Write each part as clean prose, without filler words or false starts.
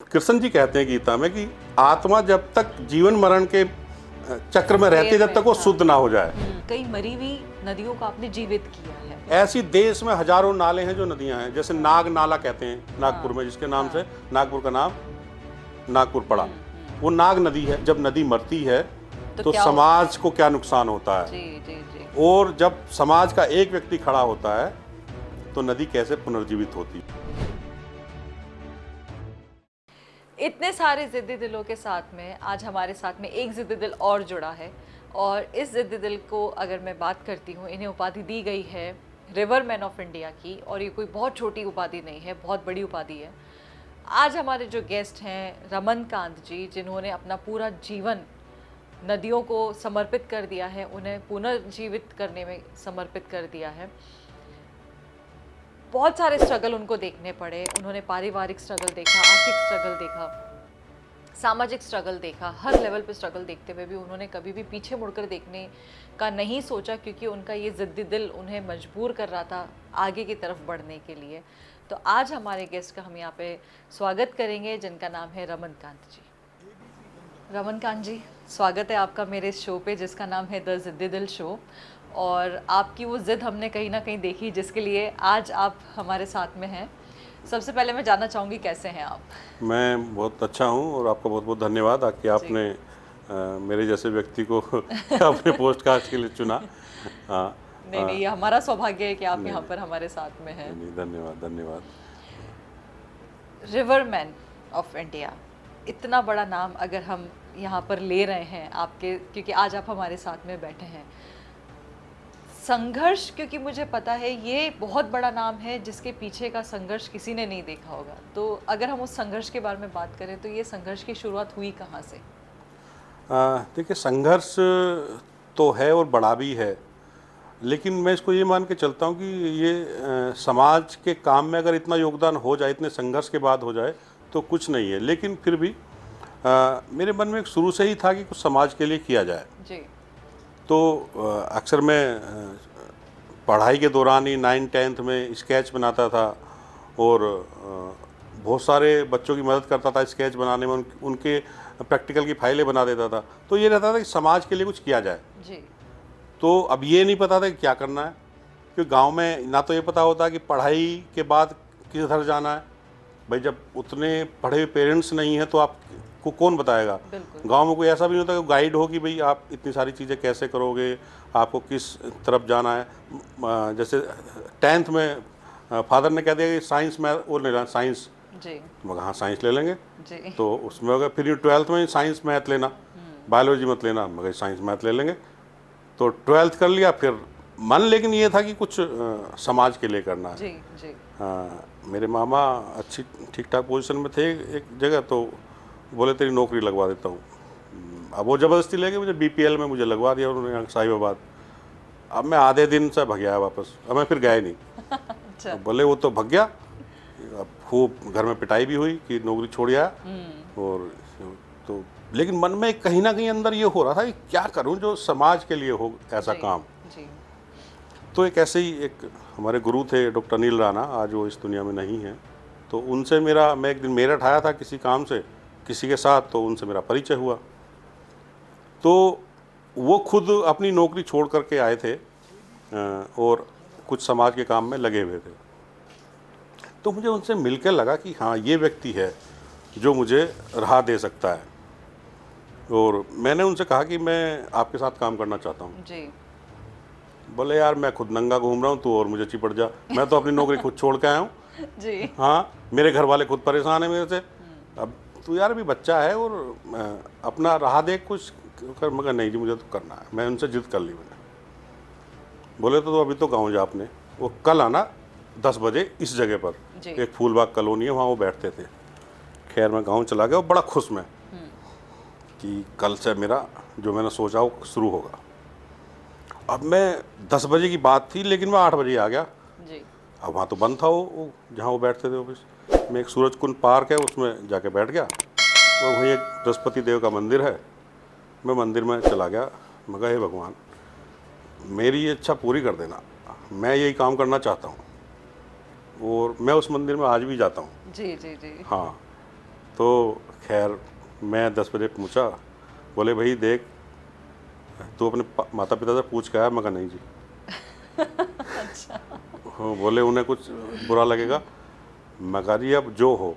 कृष्ण जी कहते हैं गीता में कि आत्मा जब तक जीवन मरण के चक्र में रहती है, जब तक वो शुद्ध ना हो जाए। कई मरी हुई नदियों को आपने जीवित किया है। ऐसी देश में हजारों नाले हैं जो नदियां हैं, जैसे नाग नाला कहते हैं नागपुर में, जिसके नाम से नागपुर का नाम नागपुर पड़ा। वो नाग नदी है। जब नदी मरती है तो समाज को क्या नुकसान होता है। जी जी जी। और जब समाज का एक व्यक्ति खड़ा होता है तो नदी कैसे पुनर्जीवित होती है। इतने सारे ज़िद्दी दिलों के साथ में आज हमारे साथ में एक ज़िद्दी दिल और जुड़ा है, और इस ज़िद्दी दिल को अगर मैं बात करती हूँ, इन्हें उपाधि दी गई है रिवर मैन ऑफ इंडिया की, और ये कोई बहुत छोटी उपाधि नहीं है, बहुत बड़ी उपाधि है। आज हमारे जो गेस्ट हैं रमनकांत जी, जिन्होंने अपना पूरा जीवन नदियों को समर्पित कर दिया है, उन्हें पुनर्जीवित करने में समर्पित कर दिया है। बहुत सारे स्ट्रगल उनको देखने पड़े। उन्होंने पारिवारिक स्ट्रगल देखा, आर्थिक स्ट्रगल देखा, सामाजिक स्ट्रगल देखा। हर लेवल पे स्ट्रगल देखते हुए भी उन्होंने कभी भी पीछे मुड़कर देखने का नहीं सोचा, क्योंकि उनका ये ज़िद्दी दिल उन्हें मजबूर कर रहा था आगे की तरफ बढ़ने के लिए। तो आज हमारे गेस्ट का हम यहाँ पे स्वागत करेंगे, जिनका नाम है रमनकांत जी। रमनकांत जी, स्वागत है आपका मेरे शो पे, जिसका नाम है द ज़िद्दी दिल शो। और आपकी वो ज़िद हमने कहीं ना कहीं देखी, जिसके लिए आज आप हमारे साथ में हैं। सबसे पहले मैं जानना चाहूँगी कैसे हैं आप? मैं बहुत अच्छा हूँ और आपका बहुत बहुत धन्यवाद कि आपने मेरे जैसे व्यक्ति को अपने पोस्टकास्ट के लिए चुना। नहीं, ये हमारा सौभाग्य है कि आप यहाँ पर हमारे साथ में हैं। नहीं, धन्यवाद धन्यवाद। रिवर मैन ऑफ इंडिया, इतना बड़ा नाम अगर हम यहाँ पर ले रहे हैं आपके, क्योंकि आज आप हमारे साथ में बैठे हैं। संघर्ष, क्योंकि मुझे पता है ये बहुत बड़ा नाम है जिसके पीछे का संघर्ष किसी ने नहीं देखा होगा, तो अगर हम उस संघर्ष के बारे में बात करें तो ये संघर्ष की शुरुआत हुई कहाँ से? देखिए, संघर्ष तो है और बड़ा भी है, लेकिन मैं इसको ये मान के चलता हूँ कि ये समाज के काम में अगर इतना योगदान हो जाए, इतने संघर्ष के बाद हो जाए तो कुछ नहीं है। लेकिन फिर भी मेरे मन में शुरू से ही था कि कुछ समाज के लिए किया जाए जी। तो अक्सर मैं पढ़ाई के दौरान ही 9th-10th में स्केच बनाता था और बहुत सारे बच्चों की मदद करता था स्केच बनाने में, उनके प्रैक्टिकल की फाइलें बना देता था। तो ये रहता था कि समाज के लिए कुछ किया जाए जी। तो अब ये नहीं पता था कि क्या करना है, क्योंकि गांव में ना तो ये पता होता कि पढ़ाई के बाद किधर जाना है। भाई, जब उतने पढ़े हुए पेरेंट्स नहीं हैं तो आप को कौन बताएगा। गांव में कोई ऐसा भी नहीं होता कि गाइड हो कि भाई आप इतनी सारी चीज़ें कैसे करोगे, आपको किस तरफ जाना है। जैसे 10th में फादर ने कह दिया कि साइंस में वो लेना, साइंस जी, मगर हाँ साइंस ले लेंगे जी। तो उसमें अगर फिर 12th में साइंस मैथ लेना, बायोलॉजी मत लेना, मगर साइंस मैथ ले लेंगे। तो 12th कर लिया, फिर मन लेकिन ये था कि कुछ समाज के लिए करना है जी जी। मेरे मामा अच्छी ठीक ठाक पोजीशन में थे एक जगह, तो बोले तेरी नौकरी लगवा देता हूँ। अब वो ज़बरदस्ती लेके मुझे BPL में मुझे लगवा दिया उन्होंने, साहिबाबाद। अब मैं आधे दिन से भग गया वापस, अब मैं फिर गया नहीं। अच्छा। तो बोले वो तो भग गया। अब खूब घर में पिटाई भी हुई कि नौकरी छोड़ आया। और तो लेकिन मन में कहीं ना कहीं अंदर ये हो रहा था कि क्या करूँ जो समाज के लिए हो ऐसा काम जी। तो एक ऐसे ही एक हमारे गुरु थे डॉक्टर अनिल राणा, आज वो इस दुनिया में नहीं है। तो उनसे मैं एक दिन मेरठ आया था किसी काम से किसी के साथ, तो उनसे मेरा परिचय हुआ। तो वो खुद अपनी नौकरी छोड़ करके आए थे और कुछ समाज के काम में लगे हुए थे। तो मुझे उनसे मिलकर लगा कि हाँ, ये व्यक्ति है जो मुझे राह दे सकता है। और मैंने उनसे कहा कि मैं आपके साथ काम करना चाहता हूँ जी। बोले यार, मैं खुद नंगा घूम रहा हूँ, तू और मुझे चिपट जा, मैं तो अपनी नौकरी खुद छोड़ के आया हूँ जी। हाँ, मेरे घर वाले खुद परेशान है मेरे से। अब तू यार अभी बच्चा है और अपना राह देख कुछ कर। मगर नहीं जी, मुझे तो करना है। मैं उनसे जिद कर ली मैंने। बोले तो अभी तो गाँव जा आपने, वो कल आना 10 बजे इस जगह पर, एक फूलबाग कॉलोनी है, वहाँ वो बैठते थे। खैर मैं गाँव चला गया और बड़ा खुश मैं कि कल से मेरा जो मैंने सोचा वो शुरू होगा। अब मैं 10 बजे की बात थी, लेकिन मैं 8 बजे आ गया जी। अब वहाँ तो बंद था वो जहाँ वो बैठते थे ऑफिस में। एक सूरज कुंड पार्क है, उसमें जाके बैठ गया। और वहीं एक बृहस्पति देव का मंदिर है, मैं मंदिर में चला गया। मगर हे भगवान, मेरी ये इच्छा पूरी कर देना, मैं यही काम करना चाहता हूँ। और मैं उस मंदिर में आज भी जाता हूँ जी जी जी। हाँ, तो खैर मैं 10 बजे पहुंचा। बोले भाई देख, तू अपने माता पिता से पूछ के आया? मैं कहा नहीं जी। अच्छा। हाँ, बोले उन्हें कुछ बुरा लगेगा? मैं कहा जी अब जो हो,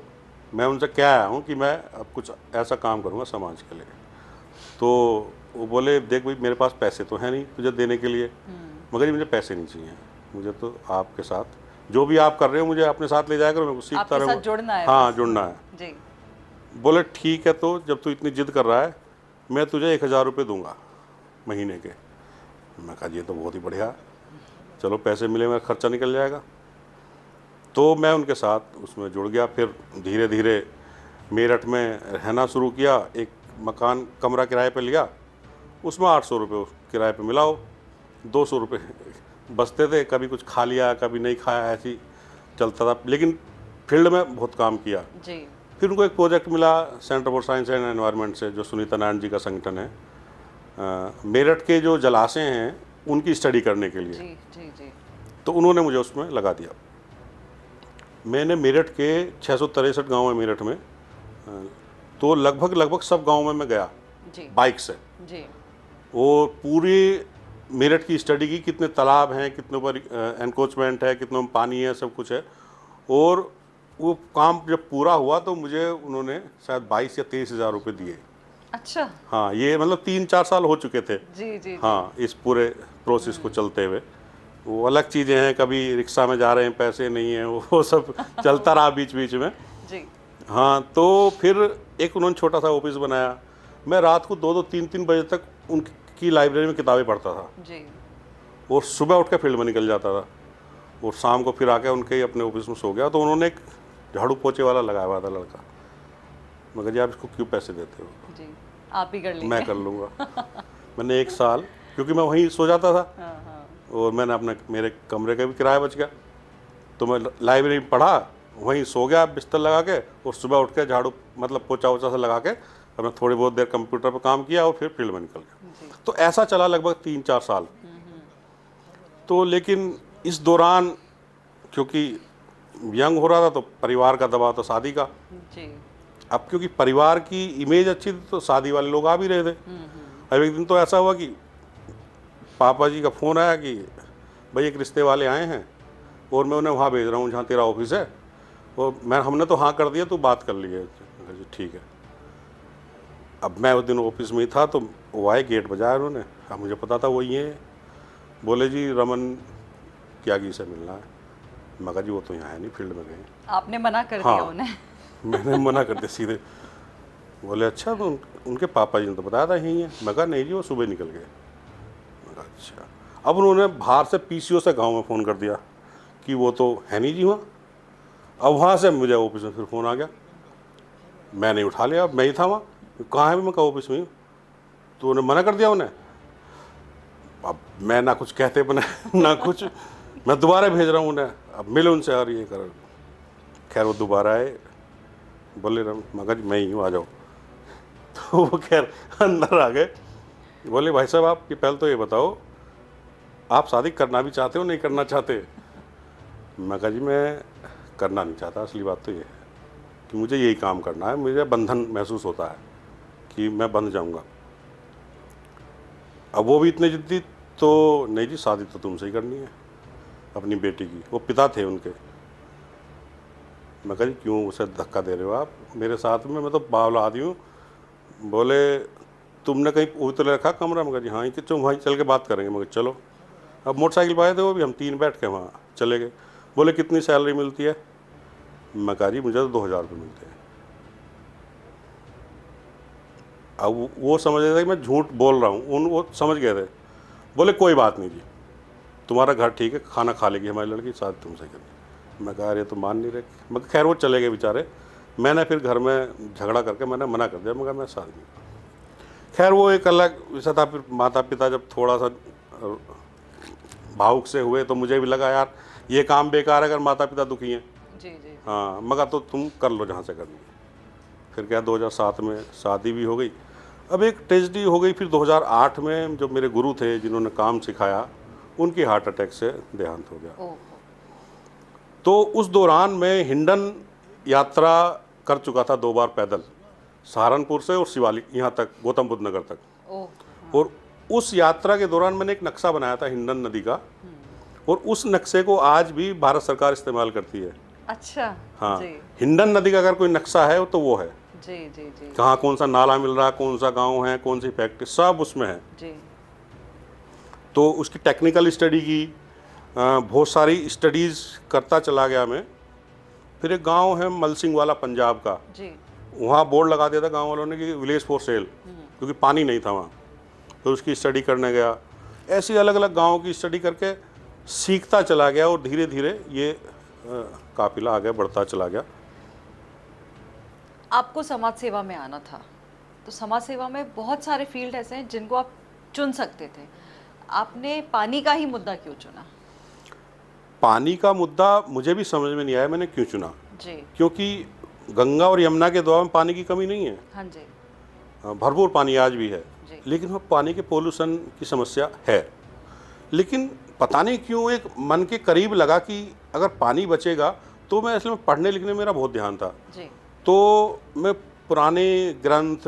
मैं उनसे क्या आया हूँ कि मैं अब कुछ ऐसा काम करूँगा समाज के लिए। तो वो बोले देख भाई, मेरे पास पैसे तो हैं नहीं तुझे देने के लिए, मगर जी मुझे पैसे नहीं चाहिए, मुझे तो आपके साथ जो भी आप कर रहे हो मुझे अपने साथ ले जाया करो, मैं कुछ सीखता आपके साथ रहूँगा। जुड़ना है हाँ बस। जुड़ना है। जी। बोले ठीक है, तो जब तू इतनी जिद कर रहा है मैं तुझे 1000 रुपये दूंगा महीने के। मैं कहा ये तो बहुत ही बढ़िया, चलो पैसे मिले मेरा खर्चा निकल जाएगा। तो मैं उनके साथ उसमें जुड़ गया। फिर धीरे धीरे मेरठ में रहना शुरू किया। एक मकान कमरा किराए पे लिया, उसमें 800 रुपये किराए पे मिला हो, 200 रुपये बचते थे। कभी कुछ खा लिया कभी नहीं खाया, ऐसी चलता था। लेकिन फील्ड में बहुत काम किया। जी। फिर उनको एक प्रोजेक्ट मिला centre for science and environment से, जो सुनीता नारायण जी का संगठन है, मेरठ के जो जलाशय हैं उनकी स्टडी करने के लिए। जी जी जी। तो उन्होंने मुझे उसमें लगा दिया। मैंने मेरठ के 663 गाँव है मेरठ में, तो लगभग सब गाँव में मैं गया जी। बाइक से। जी। वो पूरी मेरठ की स्टडी की, कितने तालाब हैं, कितने ऊपर एनक्रोचमेंट है, कितनों में पानी है, सब कुछ है। और वो काम जब पूरा हुआ तो मुझे उन्होंने शायद 22 या 23 हज़ार रुपये दिए। अच्छा। हाँ, ये मतलब 3-4 साल हो चुके थे। जी जी। हाँ, इस पूरे प्रोसेस को चलते हुए। वो अलग चीज़ें हैं, कभी रिक्शा में जा रहे हैं पैसे नहीं हैं, वो सब चलता रहा बीच बीच में। जी। हाँ, तो फिर एक उन्होंने छोटा सा ऑफिस बनाया। मैं रात को 2-2 3-3 बजे तक उनकी लाइब्रेरी में किताबें पढ़ता था, जी। और सुबह उठ के फील्ड में निकल जाता था, और शाम को फिर आके उनके ही अपने ऑफिस में सो गया। तो उन्होंने एक झाड़ू पोछे वाला लगाया हुआ था लड़का। मगर जी आप इसको क्यों पैसे देते हो? जी, आप ही कर लीजिए। मैं कर लूँगा। मैंने 1 साल, क्योंकि मैं वहीं सो जाता था, हाँ हाँ। और मैंने अपने मेरे कमरे का भी किराया बच गया, तो मैं लाइब्रेरी में पढ़ा, वहीं सो गया बिस्तर लगा के, और सुबह उठ के झाड़ू मतलब पोछा वोछा से लगा के अपना थोड़ी बहुत देर कंप्यूटर पर काम किया, और फिर फील्ड में निकल गया। जी। तो ऐसा चला लगभग 3-4 साल। तो लेकिन इस दौरान क्योंकि यंग हो रहा था, तो परिवार का दबाव तो शादी का। जी। अब क्योंकि परिवार की इमेज अच्छी थी तो शादी वाले लोग आ भी रहे थे। अब एक दिन तो ऐसा हुआ कि पापा जी का फ़ोन आया कि भाई एक रिश्ते वाले आए हैं, और मैं उन्हें वहाँ भेज रहा हूँ जहाँ तेरा ऑफिस है, और हमने तो हाँ कर दिया, तो बात कर ली है। जी ठीक है। अब मैं उस दिन ऑफिस में ही था, तो वो आए, गेट बजाया उन्होंने। अब मुझे पता था वही है। बोले जी रमन त्यागी से मिलना है। मैं कहा जी वो तो यहाँ है नहीं, फील्ड में गए। आपने मना कर हाँ। दिया उन्हें? मैंने मना कर दिया सीधे। बोले अच्छा, तो उनके पापा जी ने तो बताया था यहीं है। मैं कहा नहीं जी वो सुबह निकल गए। मैं कहा अच्छा। अब उन्होंने बाहर से पीसीओ से गांव में फ़ोन कर दिया कि वो तो है नहीं जी वहाँ। अब वहाँ से मुझे ऑफिस में फिर फ़ोन आ गया, मैंने उठा लिया, अब मैं ही था वहाँ। कहाँ है? मैं कहा ऑफिस में ही। तो उन्हें मना कर दिया उन्हें। अब मैं ना कुछ कहते बने ना कुछ, मैं दोबारा भेज रहा हूँ उन्हें, अब मिले उनसे और ये कर। खैर वो दोबारा आए, बोले मगर मैं ही हूँ, आ जाओ। तो वो खैर अंदर आ गए। बोले भाई साहब आप पहले तो ये बताओ, आप शादी करना भी चाहते हो नहीं करना चाहते? मैं कहा जी मैं करना नहीं चाहता, असली बात तो ये है कि मुझे यही काम करना है। मुझे बंधन महसूस होता है कि मैं बंध जाऊंगा। अब वो भी इतने जिद्दी, तो नहीं जी शादी तो तुमसे ही करनी है अपनी बेटी की। वो पिता थे उनके। मैं कहा जी क्यों उसे धक्का दे रहे हो आप मेरे साथ में, मैं तो बावला आदमी हूँ। बोले तुमने कहीं उतर रखा कमरा? मगर जी हाँ ही, कि तुम वहीं चल के बात करेंगे। मगर चलो। अब मोटरसाइकिल पर आए थे वो भी, हम 3 बैठ के वहाँ चले गए। बोले कितनी सैलरी मिलती है? मैं कहा जी मुझे तो 2000 रुपये मिलते हैं। अब वो समझ रहे थे कि मैं झूठ बोल रहा हूँ, वो समझ गए थे। बोले कोई बात नहीं जी, तुम्हारा घर ठीक है, खाना खा लेगी हमारी लड़की, शादी तुमसे करेगी। मैं कहा अरे तो मान नहीं रहे। मगर खैर वो चले गए बेचारे। मैंने फिर घर में झगड़ा करके मैंने मना कर दिया, मगर मैं शादी नहीं। खैर वो एक अलग विषय था। फिर माता पिता जब थोड़ा सा भावुक से हुए, तो मुझे भी लगा यार ये काम बेकार है अगर माता पिता दुखी हैं। जी जी। हाँ, मगर तो तुम कर लो जहाँ से करनी है। फिर क्या 2007 में शादी भी हो गई। अब एक ट्रेजेडी हो गई फिर 2008 में, जो मेरे गुरु थे जिन्होंने काम सिखाया, उनकी हार्ट अटैक से देहांत हो गया। ओह। तो उस दौरान मैं हिंडन यात्रा कर चुका था 2 बार पैदल, सहारनपुर से और शिवालिक यहाँ तक, गौतम बुद्ध नगर तक। ओह। और उस यात्रा के दौरान मैंने एक नक्शा बनाया था हिंडन नदी का, और उस नक्शे को आज भी भारत सरकार इस्तेमाल करती है। अच्छा। हाँ, जी हिंडन नदी का अगर कोई नक्शा है तो वो है। जी जी जी कहाँ कौन सा नाला मिल रहा है, कौन सा गांव है, कौन सी फैक्ट्री, सब उसमें है। जी। तो उसकी टेक्निकल स्टडी की, बहुत सारी स्टडीज़ करता चला गया मैं। फिर एक गांव है मलसिंह वाला पंजाब का, जी। वहाँ बोर्ड लगा दिया था गांव वालों ने कि विलेज फॉर सेल, क्योंकि पानी नहीं था वहाँ। तो उसकी स्टडी करने गया। ऐसी अलग अलग गाँव की स्टडी करके सीखता चला गया, और धीरे धीरे ये काफिला आगे बढ़ता चला गया। आपको समाज सेवा में आना था, तो समाज सेवा में बहुत सारे फील्ड ऐसे हैं जिनको आप चुन सकते थे, आपने पानी का ही मुद्दा क्यों चुना? पानी का मुद्दा मुझे भी समझ में नहीं आया मैंने क्यों चुना। जी। क्योंकि गंगा और यमुना के द्वारा में पानी की कमी नहीं है। हाँ जी। भरपूर पानी आज भी है, जी। लेकिन वह पानी के पोल्यूशन की समस्या है। लेकिन पता नहीं क्यों एक मन के करीब लगा कि अगर पानी बचेगा तो मैं, इसलिए पढ़ने लिखने में मेरा बहुत ध्यान था। जी। तो मैं पुराने ग्रंथ,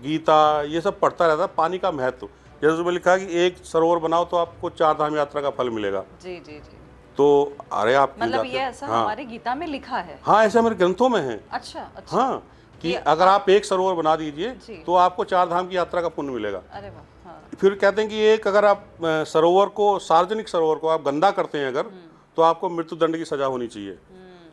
गीता, ये सब पढ़ता रहता, पानी का महत्व। जैसे उसमें लिखा कि एक सरोवर बनाओ तो आपको 4 धाम यात्रा का फल मिलेगा। जी जी जी। तो अरे आप क्यों मतलब जाते? ये ऐसा हाँ, हमारे गीता में लिखा है? हाँ, ऐसा मेरे ग्रंथों में है। अच्छा अच्छा। हाँ, कि ये अगर आप एक सरोवर बना दीजिए जी। तो आपको 4 धाम की यात्रा का पुण्य मिलेगा। अरे वाह। हाँ। फिर कहते हैं कि एक अगर आप सरोवर को, सार्वजनिक सरोवर को आप गंदा करते हैं अगर, तो आपको मृत्यु दंड की सजा होनी चाहिए।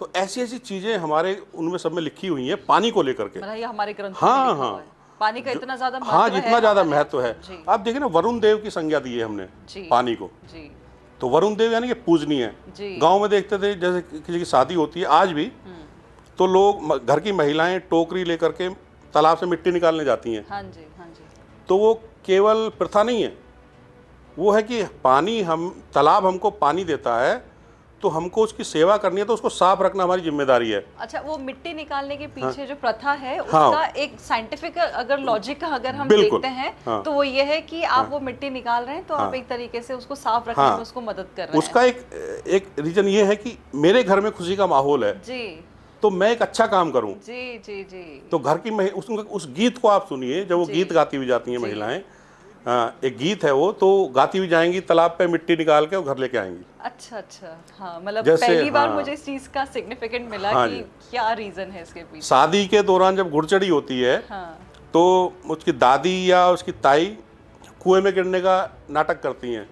तो ऐसी ऐसी चीजें हमारे उनमें सब में लिखी हुई हैं पानी को लेकर के। मतलब ये हमारे ग्रंथ हाँ, में लिखा हाँ। हुआ है। पानी का इतना ज्यादा महत्व हाँ, है जितना ज्यादा हमारे- महत्व है। जी। आप देखिए ना, वरुण देव की संज्ञा दी है हमने जी। पानी को। जी तो वरुण देव यानी कि पूजनीय है। जी। गांव में देखते थे जैसे किसी की शादी होती है आज भी, तो लोग, घर की महिलाएं टोकरी लेकर के तालाब से मिट्टी निकालने जाती हैं। हाँ जी हाँ जी। तो वो केवल प्रथा नहीं है, वो है कि पानी, हम तालाब हमको पानी देता है तो हमको उसकी सेवा करनी है, तो उसको साफ रखना हमारी जिम्मेदारी है। अच्छा, वो मिट्टी निकालने के पीछे जो प्रथा है हाँ। उसका एक साइंटिफिक अगर लॉजिक अगर हम बिल्कुल। देखते हैं हाँ। तो वो ये है कि आप वो मिट्टी निकाल रहे हैं तो आप एक तरीके से उसको साफ रखने हाँ। में उसको मदद कर रहे हैं। उसका एक रीजन ये है कि मेरे घर में खुशी का माहौल है, जी तो मैं एक अच्छा काम करूं। जी जी जी। तो घर की उस गीत को आप सुनिए, जब वो जी। गीत गाती हुई जाती हैं जी। महिलाएं, एक गीत है वो, तो गाती हुई जाएंगी तालाब पे मिट्टी निकाल के और घर लेके आएंगी। अच्छा अच्छा। हाँ, मतलब जैसे, पहली बार हाँ। मुझे इस चीज का सिग्निफिकेंट मिला हाँ कि जी। क्या रीजन है इसके पीछे। शादी के दौरान जब घुड़चड़ी होती है, हाँ। तो उसकी दादी या उसकी ताई कुएं में गिरने का नाटक करती हैं,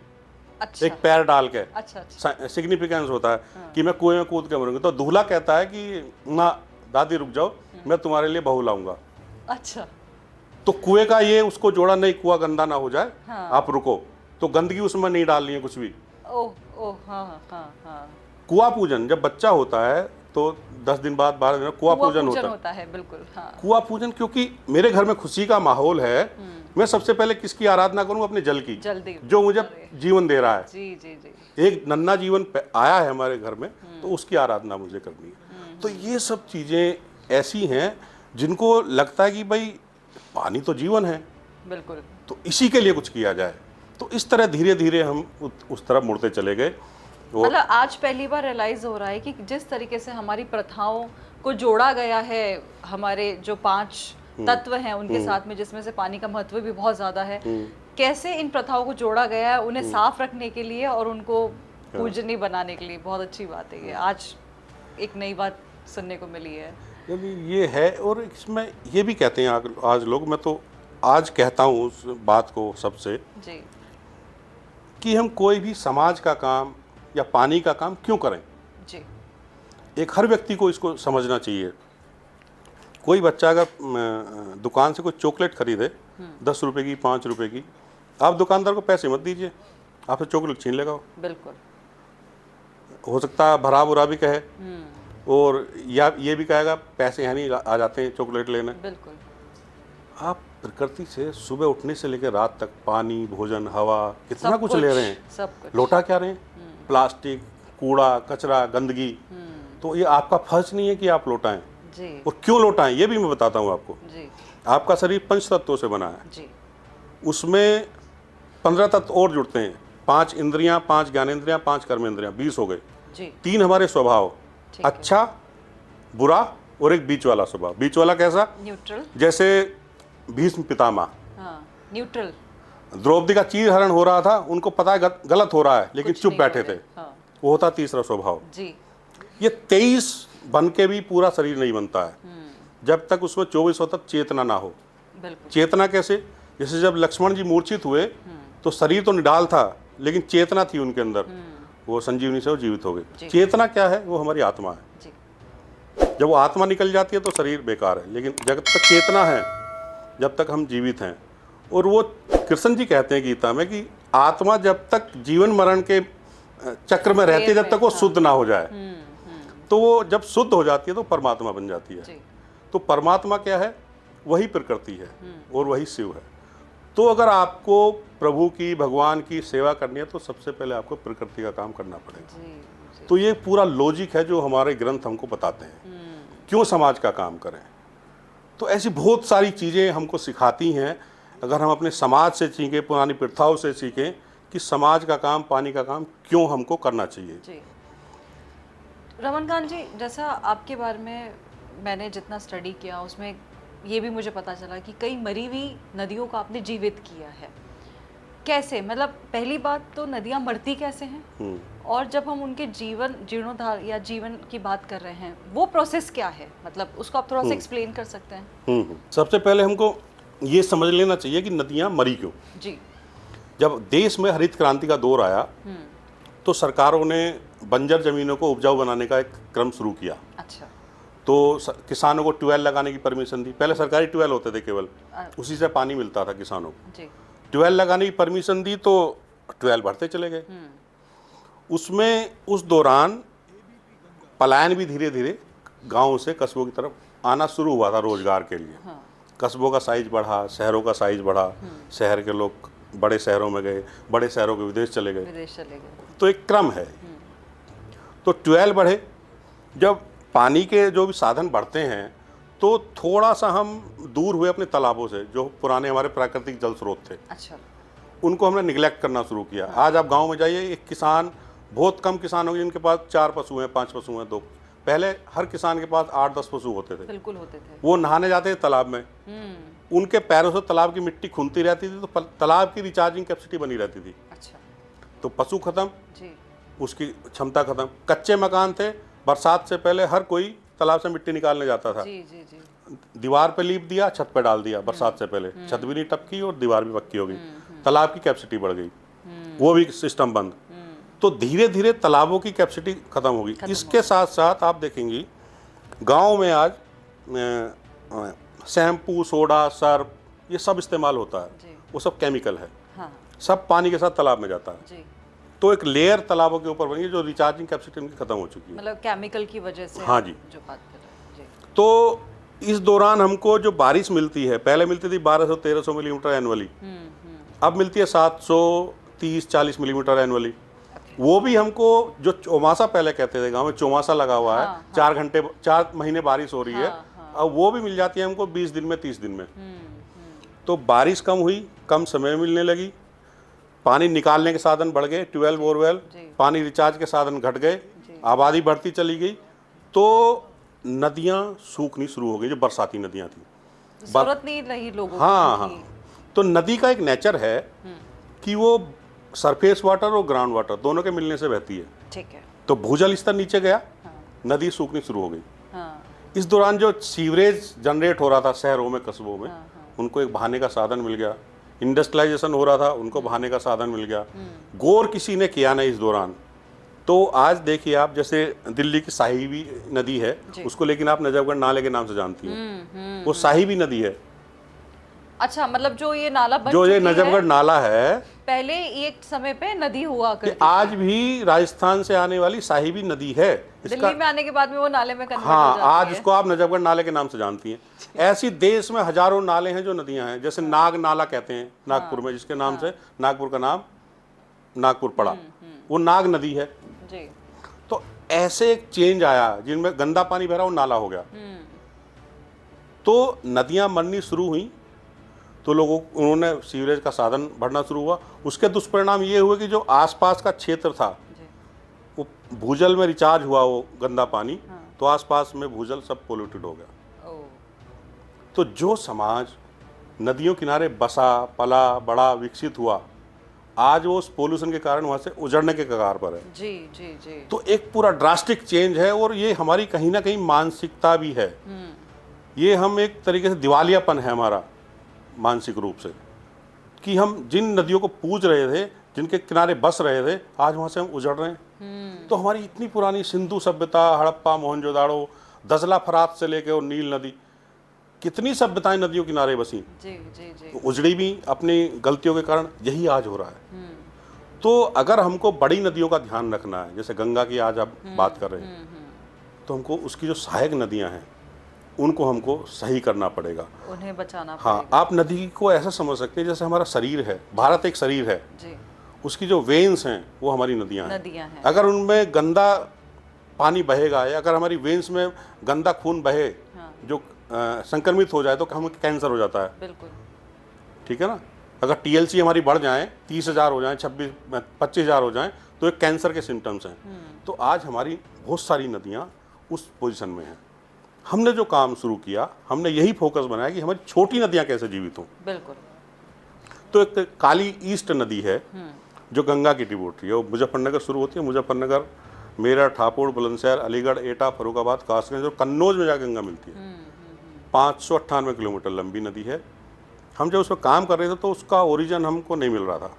अच्छा एक पैर डाल के। अच्छा अच्छा। सिग्निफिकेंस होता है कि मैं कुएं में कूद के मरूंगी। तो दूल्हा कहता है कि ना दादी रुक जाओ, मैं तुम्हारे लिए बहू लाऊंगा। अच्छा। तो कुएं का ये उसको जोड़ा, नहीं कुआं गंदा ना हो जाए, हाँ। आप रुको। तो गंदगी उसमें नहीं डालनी है कुछ भी। ओह ओह। हाँ हाँ हाँ। कुआं पूजन जब बच्चा होता है तो 10 दिन बाद 12 दिन बाद कुआं पूजन होता है। बिल्कुल। हाँ। कुआं पूजन, क्योंकि मेरे घर में खुशी का माहौल है, मैं सबसे पहले किसकी आराधना करूं? अपने जल की, जल्दी। जो मुझे जीवन दे रहा है। जी जी जी। एक नन्हा जीवन आया है हमारे घर में, तो उसकी आराधना मुझे करनी है। तो ये सब चीजें ऐसी हैं जिनको लगता है कि भाई पानी तो जीवन है, बिल्कुल। तो इसी के लिए कुछ किया जाए। तो इस तरह धीरे धीरे हम उस तरफ मुड़ते चले गए। मतलब आज पहली बार रियलाइज हो रहा है कि जिस तरीके से हमारी प्रथाओं को जोड़ा गया है, हमारे जो 5 तत्व हैं उनके साथ में, जिसमें से पानी का महत्व भी बहुत ज्यादा है, कैसे इन प्रथाओं को जोड़ा गया है उन्हें साफ रखने के लिए और उनको पूजनीय बनाने के लिए। बहुत अच्छी बात है ये, आज एक नई बात सुनने को मिली है। ये है। और इसमें ये भी कहते हैं आज लोग, मैं तो आज कहता हूँ उस बात को सबसे, जी। कि हम कोई भी समाज का काम या पानी का काम क्यों करें। जी। एक हर व्यक्ति को इसको समझना चाहिए। कोई बच्चा अगर दुकान से कोई चॉकलेट खरीदे 10 रुपए की, 5 रुपए की, आप दुकानदार को पैसे मत दीजिए, आपसे चॉकलेट छीन लेगा। बिल्कुल। हो सकता है भरा बुरा भी कहे, और या ये भी कहेगा पैसे हैं नहीं, आ जाते हैं चॉकलेट लेने। बिल्कुल। आप प्रकृति से सुबह उठने से लेकर रात तक पानी, भोजन, हवा, कितना सब कुछ ले रहे हैं। सब कुछ। लौटा क्या रहे हैं? प्लास्टिक, कूड़ा, कचरा, गंदगी। तो ये आपका फर्ज नहीं है कि आप लौटाएं। जी और क्यों लौटाएं ये भी मैं बताता हूँ आपको। जी आपका शरीर 5 तत्वों से बना है, जी। उसमें 15 तत्व और जुड़ते हैं। 5 इंद्रियां, 5 ज्ञानेंद्रियां, 5 कर्मेंद्रियां, 20 हो गए। जी। 3 हमारे स्वभाव, ठीक है। अच्छा, बुरा और एक बीच वाला स्वभाव। बीच वाला कैसा? न्यूट्रल। जैसे भीष्म पितामह, हाँ, न्यूट्रल। द्रौपदी का चीरहरण हो रहा था, उनको पता है गलत हो रहा है, लेकिन कुछ चुप नहीं बैठे बोले। थे। हाँ, वो होता तीसरा स्वभाव। जी। ये 23 बन के भी पूरा शरीर नहीं बनता है जब तक उसमें 24 तक चेतना ना हो। बिल्कुल। चेतना कैसे? जैसे जब लक्ष्मण जी मूर्छित हुए तो शरीर तो निडाल था, लेकिन चेतना थी उनके अंदर, वो संजीवनी से वो जीवित हो गए। चेतना क्या है? वो हमारी आत्मा है। जी। जब वो आत्मा निकल जाती है तो शरीर बेकार है, लेकिन जब तक चेतना है, जब तक हम जीवित हैं। और वो कृष्ण जी कहते हैं गीता में कि आत्मा जब तक जीवन मरण के चक्र में रहती है, जब तक वो शुद्ध ना हो जाए, तो वो जब शुद्ध हो जाती है तो परमात्मा बन जाती है। जी। तो परमात्मा क्या है? वही प्रकृति है और वही शिव है। तो अगर आपको प्रभु की, भगवान की सेवा करनी है तो सबसे पहले आपको प्रकृति का काम करना पड़ेगा। जी, जी। तो ये पूरा लॉजिक है जो हमारे ग्रंथ हमको बताते हैं क्यों समाज का काम करें। तो ऐसी बहुत सारी चीज़ें हमको सिखाती हैं। अगर हम अपने समाज से सीखें, पुरानी प्रथाओं से सीखें कि समाज का काम, पानी का काम क्यों हमको करना चाहिए। जी। रमनकांत जी, जैसा आपके बारे में मैंने जितना स्टडी किया उसमें ये भी मुझे पता चला कि कई मरी हुई नदियों को आपने जीवित किया है। कैसे? मतलब पहली बात तो नदियाँ मरती कैसे हैं, और जब हम उनके जीर्णोद्धार या जीवन की बात कर रहे हैं, वो प्रोसेस क्या है? मतलब उसको आप थोड़ा सा एक्सप्लेन कर सकते हैं? सबसे पहले हमको ये समझ लेना चाहिए कि नदियाँ मरी क्यों। जी। जब देश में हरित क्रांति का दौर आया तो सरकारों ने बंजर जमीनों को उपजाऊ बनाने का एक क्रम शुरू किया। अच्छा। तो किसानों को ट्यूबवेल लगाने की परमिशन दी। पहले सरकारी ट्यूबवेल होते थे केवल, उसी से पानी मिलता था किसानों को। जी। ट्यूबवेल लगाने की परमिशन दी तो ट्यूबवेल बढ़ते चले गए। उसमें उस दौरान पलायन भी धीरे धीरे गाँव से कस्बों की तरफ आना शुरू हुआ था रोजगार के लिए। हाँ। कस्बों का साइज बढ़ा, शहरों का साइज बढ़ा, शहर के लोग बड़े शहरों में गए, बड़े शहरों के विदेश चले गए। तो एक क्रम है। तो ट्यूबवेल बढ़े। जब पानी के जो भी साधन बढ़ते हैं तो थोड़ा सा हम दूर हुए अपने तालाबों से, जो पुराने हमारे प्राकृतिक जल स्रोत थे। अच्छा। उनको हमने निगलेक्ट करना शुरू किया। आज आप गांव में जाइए, एक किसान, बहुत कम किसान होंगे जिनके पास 4 पशु हैं, 5 पशु हैं, 2। पहले हर किसान के पास 8-10 पशु होते थे। बिल्कुल होते थे। वो नहाने जाते थे तालाब में, उनके पैरों से तालाब की मिट्टी खूंदती रहती थी, तो तालाब की रिचार्जिंग कैपेसिटी बनी रहती थी। अच्छा। तो पशु खत्म, जी। उसकी क्षमता खत्म। कच्चे मकान थे, बरसात से पहले हर कोई तालाब से मिट्टी निकालने जाता था। जी, जी, जी। दीवार पे लीप दिया, छत पे डाल दिया, बरसात से पहले छत भी नहीं टपकी और दीवार भी पक्की हो गई। तालाब की कैपेसिटी बढ़ गई, वो भी सिस्टम बंद। तो धीरे धीरे तालाबों की कैपेसिटी खत्म होगी। इसके साथ साथ आप देखेंगी गांव में आज शैम्पू, सोडा, सर्फ, ये सब इस्तेमाल होता है। वो सब केमिकल है। हाँ। सब पानी के साथ तालाब में जाता है। जी। तो एक लेयर तालाबों के ऊपर बनी है जो रिचार्जिंग कैपेसिटी उनकी खत्म हो चुकी है। मतलब केमिकल की वजह से। हाँ जी। जो बात कर रहे हैं। जी। तो इस दौरान हमको जो बारिश मिलती है, पहले मिलती थी 1200-1300 मिलीमीटर एनुअली, अब मिलती है 730-40 मिलीमीटर एनुअली। वो भी हमको जो चौमासा पहले कहते थे, गांव में चौमासा लगा हुआ है, 4 महीने बारिश हो रही है, अब वो भी मिल जाती है हमको 20 दिन में, 30 दिन में। तो बारिश कम हुई, कम समय मिलने लगी, पानी निकालने के साधन बढ़ गए, ट्यूबवेल, बोरवेल, पानी रिचार्ज के साधन घट गए, आबादी बढ़ती चली गई, तो नदियाँ सूखनी शुरू हो गई, जो बरसाती नदियाँ थी। जरूरत नहीं रही लोगों को। हाँ। तो नदी का एक नेचर है कि वो सरफेस वाटर और ग्राउंड वाटर दोनों के मिलने से बहती है। ठीक है। तो भूजल स्तर नीचे गया, नदी सूखनी शुरू हो गई। हाँ। इस दौरान जो सीवरेज जनरेट हो रहा था शहरों में, कस्बों में, उनको एक बहाने का साधन मिल गया। इंडस्ट्रियलाइजेशन हो रहा था, उनको बहाने का साधन मिल गया। गौर किसी ने किया नहीं इस दौरान। तो आज देखिए आप, जैसे दिल्ली की साहिबी नदी है, उसको लेकिन आप नजफगढ़ नाले के नाम से जानती हैं। वो साहिबी नदी है। अच्छा, मतलब जो ये नाला बन जो ये चुकी नजफगढ़ नाला है, पहले एक समय पे नदी हुआ करती थी। आज भी राजस्थान से आने वाली साहिबी नदी है। दिल्ली में आने के बाद में वो नाले में कन्वर्ट हो हाँ, जाती आज है। उसको आप नजफगढ़ नाले के नाम से जानती हैं। ऐसी देश में हजारों नाले हैं जो नदियां हैं। जैसे नाग नाला कहते हैं नागपुर में, जिसके नाम से नागपुर का नाम नागपुर पड़ा, वो नाग नदी है। जी। तो ऐसे एक चेंज आया, जिनमें गंदा पानी बह रहा वो नाला हो गया। तो नदियां मरनी शुरू हुई, तो उन्होंने सीवरेज का साधन बढ़ना शुरू हुआ। उसके दुष्परिणाम ये हुए कि जो आसपास का क्षेत्र था, वो भूजल में रिचार्ज हुआ, वो गंदा पानी तो आसपास में भूजल सब पोल्यूटेड हो गया। ओह, तो जो समाज नदियों किनारे बसा पला बड़ा विकसित हुआ, आज वो उस पोल्यूशन के कारण वहाँ से उजड़ने के कगार पर है। जी जी जी। तो एक पूरा ड्रास्टिक चेंज है, और ये हमारी कहीं ना कहीं मानसिकता भी है। ये हम एक तरीके से दिवालियापन है हमारा मानसिक रूप से, कि हम जिन नदियों को पूज रहे थे, जिनके किनारे बस रहे थे, आज वहाँ से हम उजड़ रहे हैं। तो हमारी इतनी पुरानी सिंधु सभ्यता, हड़प्पा, मोहनजोदाड़ो, दजला फरात से लेके और नील नदी, कितनी सभ्यताएं नदियों किनारे बसी, जी जी जी। तो उजड़ी भी अपनी गलतियों के कारण। यही आज हो रहा है। तो अगर हमको बड़ी नदियों का ध्यान रखना है, जैसे गंगा की आज आप बात कर रहे हैं, तो हमको उसकी जो सहायक नदियां हैं उनको हमको सही करना पड़ेगा, उन्हें बचाना हाँ। पड़ेगा। आप नदी को ऐसा समझ सकते हैं जैसे हमारा शरीर है, भारत एक शरीर है, जी, उसकी जो वेन्स हैं वो हमारी नदियां हैं। नदियां हैं। अगर उनमें गंदा पानी बहेगा, या अगर हमारी वेन्स में गंदा खून बहे, हाँ, जो संक्रमित हो जाए, तो हमें कैंसर हो जाता है। बिल्कुल। ठीक है ना। अगर टीएलसी हमारी बढ़ जाए, 30,000 हो जाए, 25,000 हो जाए, तो ये कैंसर के सिम्टम्स हैं। तो आज हमारी बहुत सारी नदियाँ उस पोजीशन में हैं। हमने जो काम शुरू किया, हमने यही फोकस बनाया कि हमारी छोटी नदियाँ कैसे जीवित हों। बिल्कुल। तो एक काली ईस्ट नदी है जो गंगा की ट्रिब्यूटरी है, वो मुजफ्फरनगर शुरू होती है। मुजफ्फरनगर, मेरठ, हापुड़, बुलंदशहर, अलीगढ़, एटा, फर्रुखाबाद, कासगंज और कन्नौज में जाकर गंगा मिलती है। 598 किलोमीटर लंबी नदी है। हम जब उस पर काम कर रहे थे तो उसका ओरिजिन हमको नहीं मिल रहा था,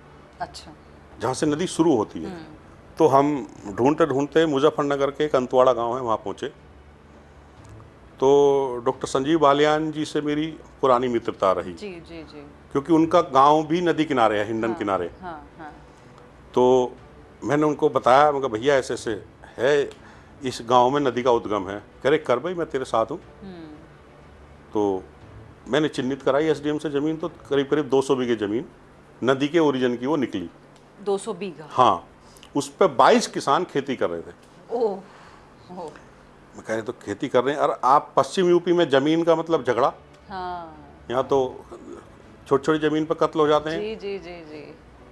अच्छा। जहाँ से नदी शुरू होती है। तो हम ढूंढते ढूंढते मुजफ्फरनगर के एक अंतवाड़ा गांव है, वहाँ पहुँचे। तो डॉक्टर संजीव बालियान जी से मेरी पुरानी मित्रता रही, जी जी जी। क्योंकि उनका गांव भी नदी किनारे है, हिंडन किनारे। हाँ हाँ। तो मैंने उनको बताया, मैं कहा भैया ऐसे ऐसे है, इस गांव में नदी का उद्गम है। कह रहे कर भाई, मैं तेरे साथ हूँ। तो मैंने चिन्हित कराई एसडीएम से ज़मीन, तो करीब करीब 200 बीघे ज़मीन नदी के ओरिजिन की वो निकली। 200 बीघा? हाँ, उस पर 22 किसान खेती कर रहे थे। ओह, मैं कह रहे तो खेती कर रहे हैं, और आप पश्चिम यूपी में ज़मीन का मतलब झगड़ा, हाँ। यहाँ तो छोटी छोटी ज़मीन पर कत्ल हो जाते हैं। जी जी जी जी।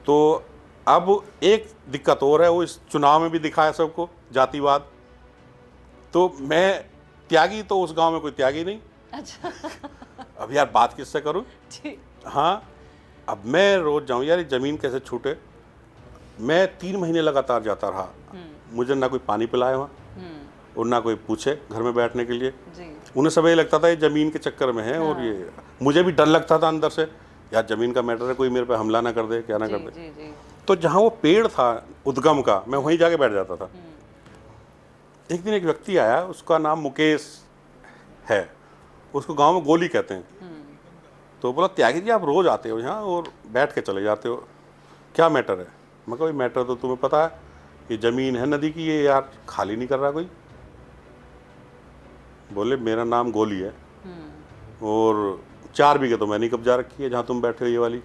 तो अब एक दिक्कत और है, वो इस चुनाव में भी दिखाया सबको, जातिवाद। तो मैं त्यागी, तो उस गांव में कोई त्यागी नहीं। अच्छा। अब यार बात किससे करूं? जी। हाँ, अब मैं रोज जाऊं, यार ये ज़मीन कैसे छूटे। मैं 3 महीने लगातार जाता रहा, मुझे ना कोई पानी पिलाए वहाँ, और ना कोई पूछे घर में बैठने के लिए। जी। उन्हें सब ये लगता था ये ज़मीन के चक्कर में है। और ये मुझे भी डर लगता था अंदर से, यार ज़मीन का मैटर है, कोई मेरे पे हमला ना कर दे, क्या ना कर दे। जी जी। तो जहाँ वो पेड़ था उद्गम का, मैं वहीं जाके बैठ जाता था। एक दिन एक व्यक्ति आया, उसका नाम मुकेश है, उसको गांव में गोली कहते हैं। तो बोला, त्यागी जी आप रोज़ आते हो यहाँ और बैठ के चले जाते हो, क्या मैटर है? मैं कहा मैटर तो तुम्हें पता है, ये ज़मीन है नदी की, ये यार खाली नहीं कर रहा कोई। बोले मेरा नाम गोली है, और 4 बीघे तो मैंने कब्जा रखी है जहाँ तुम बैठे हो, ये वाली।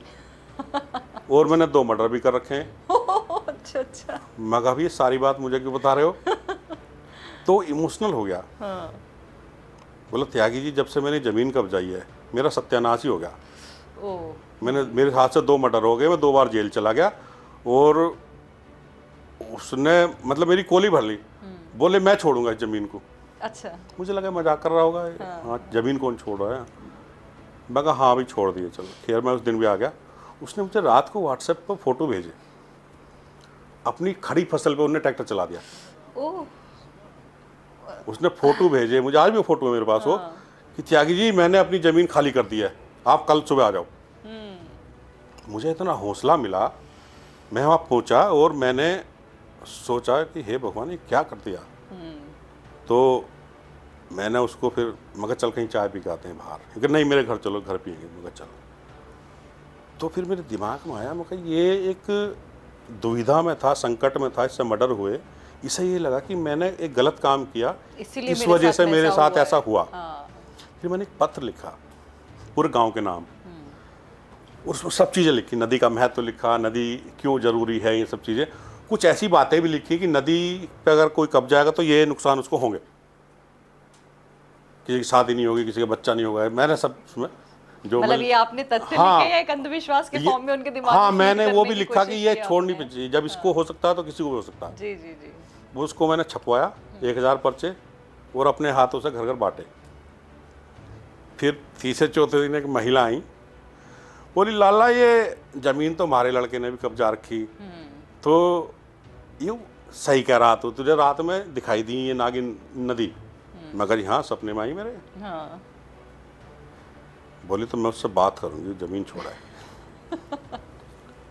और मैंने 2 मर्डर भी कर रखे हैं। अच्छा अच्छा। मैं कहा ये सारी बात मुझे क्यों बता रहे हो? तो इमोशनल हो गया। हाँ। बोला त्यागी जी, जब से मैंने ज़मीन कब्जाई है, मेरा सत्यानाश ही हो गया। ओह। मेरे हाथ से 2 मर्डर हो गए, मैं 2 बार जेल चला गया, और उसने मतलब मेरी कोली भर ली। बोले मैं छोड़ूंगा इस ज़मीन को। अच्छा। मुझे लगा मजाक कर रहा होगा। हाँ, ज़मीन कौन छोड़ रहा है? मैं कहा हाँ भाई छोड़ दिए, चलो। खैर मैं उस दिन भी आ गया। उसने मुझे रात को व्हाट्सएप पर फ़ोटो भेजे, अपनी खड़ी फसल पे उन्होंने ट्रैक्टर चला दिया। ओह। उसने फ़ोटो भेजे, मुझे आज भी फ़ोटो है मेरे पास वो, कि त्यागी जी मैंने अपनी ज़मीन खाली कर दी है, आप कल सुबह आ जाओ। मुझे इतना हौसला मिला, मैं वहाँ पहुँचा और मैंने सोचा कि हे भगवान ये क्या कर दिया। तो मैंने उसको फिर मगर चल कहीं चाय पी के आते हैं बाहर, क्योंकि नहीं मेरे घर चलो, घर पिएंगे। मगर चलो, तो फिर मेरे दिमाग में आया, मगर ये एक दुविधा में था, संकट में था, इससे मर्डर हुए, इसे ये लगा कि मैंने एक गलत काम किया, इस वजह से मेरे साथ ऐसा हुआ। फिर मैंने एक पत्र लिखा पूरे गांव के नाम, उसमें सब चीज़ें लिखी, नदी का महत्व लिखा, नदी क्यों ज़रूरी है, ये सब चीज़ें। कुछ ऐसी बातें भी लिखी कि नदी पे अगर कोई कब्जा आएगा तो ये नुकसान उसको होंगे, किसी की शादी नहीं होगी, किसी का बच्चा नहीं होगा। मैंने सब उसमें जो मतलब ये आपने तथ्य हाँ, लिखे या एक अंधविश्वास के फॉर्म में उनके दिमाग हाँ, में मैंने फीड वो करने भी की लिखा कि कोशिश ये की छोड़नी आपने? चाहिए, जब इसको हो सकता है तो किसी को भी हो सकता है। जी जी जी। वो उसको मैंने छपवाया, 1000 पर्चे, और अपने हाथों से घर घर बांटे। फिर तीसरे चौथे दिन एक महिला आई, बोली लाला ये ज़मीन तो हमारे लड़के ने भी कब्जा रखी, तो ये सही कह रहा, तो तुझे रात में दिखाई दी ये नागिन नदी? मैं कहा जी हाँ, सपने में आई मेरे। हाँ। बोली तो मैं उससे बात करूंगी, ज़मीन छोड़ा है।